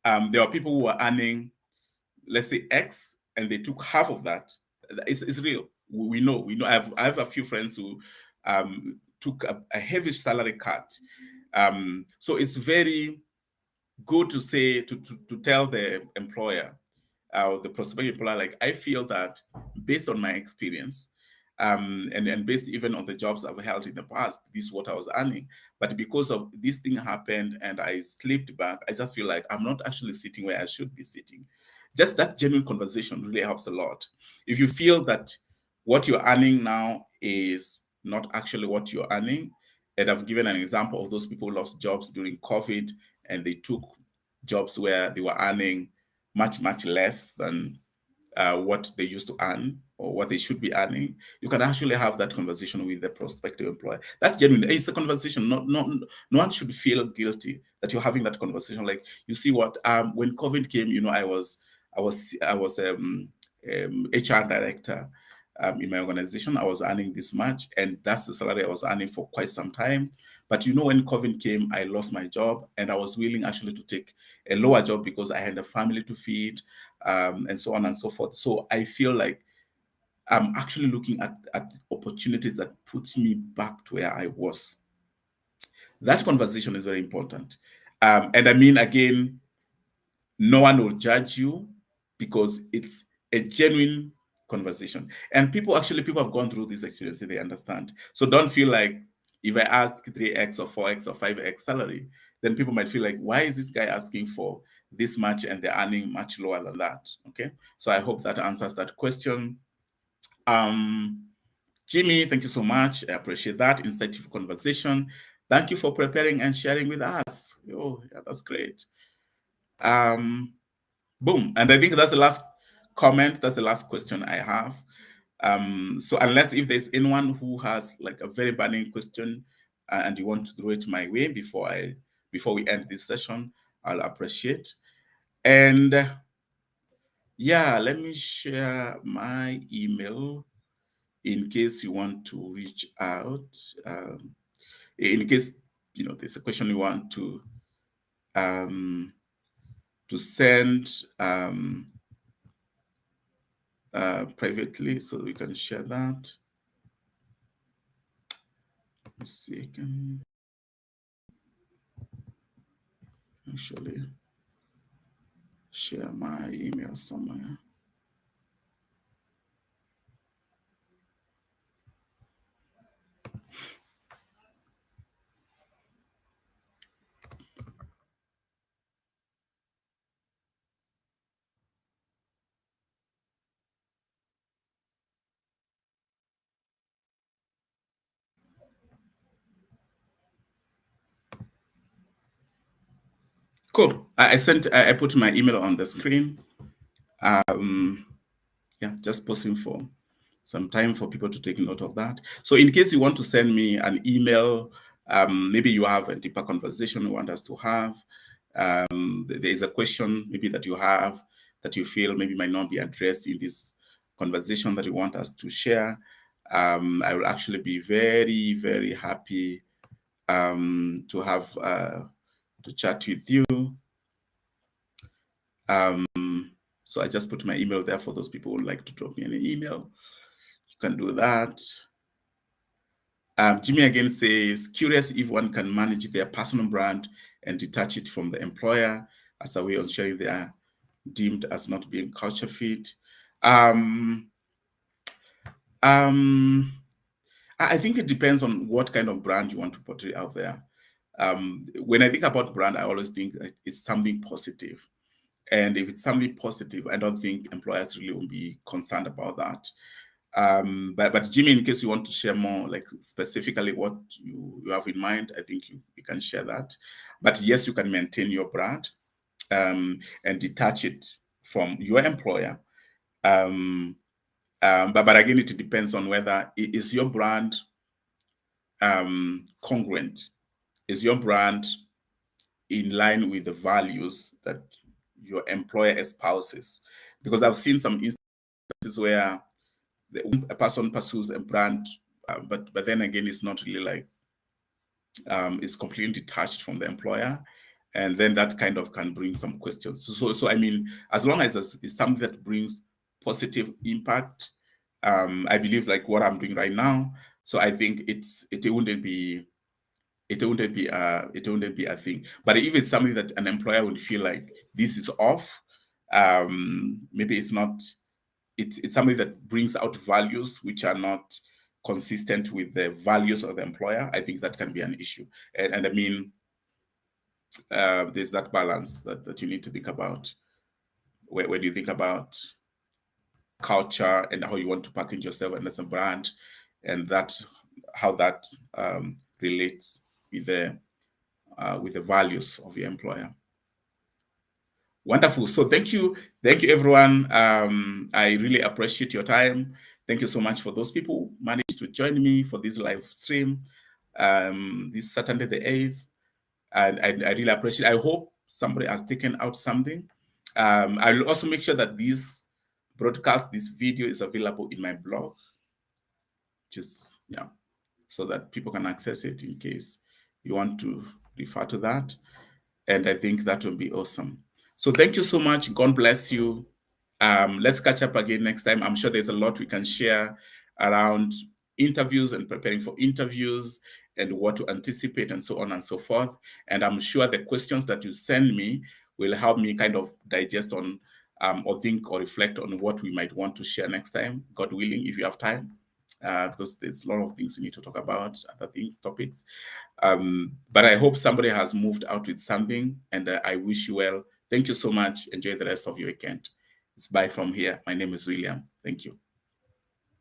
There are people who are earning, let's say, X, and they took half of that. It's real. We know. I have a few friends who took a heavy salary cut. So it's very good to say, to tell the employer, the prospective employer, like, I feel that based on my experience, and based even on the jobs I've held in the past, this is what I was earning. But because of this thing happened and I slipped back, I just feel like I'm not actually sitting where I should be sitting. Just that genuine conversation really helps a lot. If you feel that what you're earning now is not actually what you're earning, and I've given an example of those people who lost jobs during COVID, and they took jobs where they were earning much less than what they used to earn or what they should be earning. You can actually have that conversation with the prospective employer. That's genuine. It's a conversation. No one should feel guilty that you're having that conversation. Like, you see what, when COVID came, I was HR director in my organization. I was earning this much, and that's the salary I was earning for quite some time. But when COVID came, I lost my job, and I was willing actually to take a lower job because I had a family to feed, and so on and so forth. So I feel like I'm actually looking at opportunities that puts me back to where I was. That conversation is very important. And I mean, again, no one will judge you because it's a genuine conversation. And people have gone through this experience, they understand. So don't feel like If I ask 3x or 4x or 5x salary, then people might feel like, why is this guy asking for this much and they're earning much lower than that? Okay, so I hope that answers that question. Jimmy, thank you so much. I appreciate that insightful conversation. Thank you for preparing and sharing with us. Oh, yeah, that's great. Boom. And I think that's the last comment. That's the last question I have. So unless if there's anyone who has like a very burning question and you want to throw it my way before we end this session, I'll appreciate. And yeah, let me share my email in case you want to reach out. In case there's a question you want to send privately, so we can share that. Let's see, I can actually share my email somewhere. Cool. I put my email on the screen. Yeah, just pausing for some time for people to take note of that. So in case you want to send me an email, maybe you have a deeper conversation you want us to have. There is a question maybe that you have that you feel maybe might not be addressed in this conversation that you want us to share. I will actually be very, very happy to have to chat with you. So I just put my email there for those people who would like to drop me an email. You can do that. Jimmy again says, curious if one can manage their personal brand and detach it from the employer as a way of sharing they are deemed as not being culture fit. I think it depends on what kind of brand you want to portray out there. When I think about brand, I always think it's something positive. And if it's something positive, I don't think employers really will be concerned about that. But Jimmy, in case you want to share more, like specifically what you have in mind, I think you can share that. But yes, you can maintain your brand and detach it from your employer. But again, it depends on whether is your brand congruent. Is your brand in line with the values that your employer espouses? Because I've seen some instances where a person pursues a brand, but then again, it's not really like it's completely detached from the employer, and then that kind of can bring some questions. So I mean, as long as it's something that brings positive impact, I believe like what I'm doing right now. So I think it wouldn't be a thing. But if it's something that an employer would feel like this is off, maybe it's not. It's something that brings out values which are not consistent with the values of the employer. I think that can be an issue. And I mean, there's that balance that you need to think about when you think about culture and how you want to package yourself and as a brand, and that how that relates with the values of your employer. Wonderful. So thank you everyone. I really appreciate your time. Thank you so much for those people who managed to join me for this live stream this Saturday the 8th. And I really appreciate it. I hope somebody has taken out something. I'll also make sure that this video is available in my blog. Just, yeah, so that people can access it in case you want to refer to that. And I think that will be awesome. So thank you so much. God bless you. Let's catch up again next time. I'm sure there's a lot we can share around interviews and preparing for interviews and what to anticipate and so on and so forth. And I'm sure the questions that you send me will help me kind of digest on or think or reflect on what we might want to share next time, God willing, if you have time. because there's a lot of things we need to talk about, other things, topics. But I hope somebody has moved out with something, and I wish you well. Thank you so much. Enjoy the rest of your weekend. It's bye from here. My name is William. Thank you.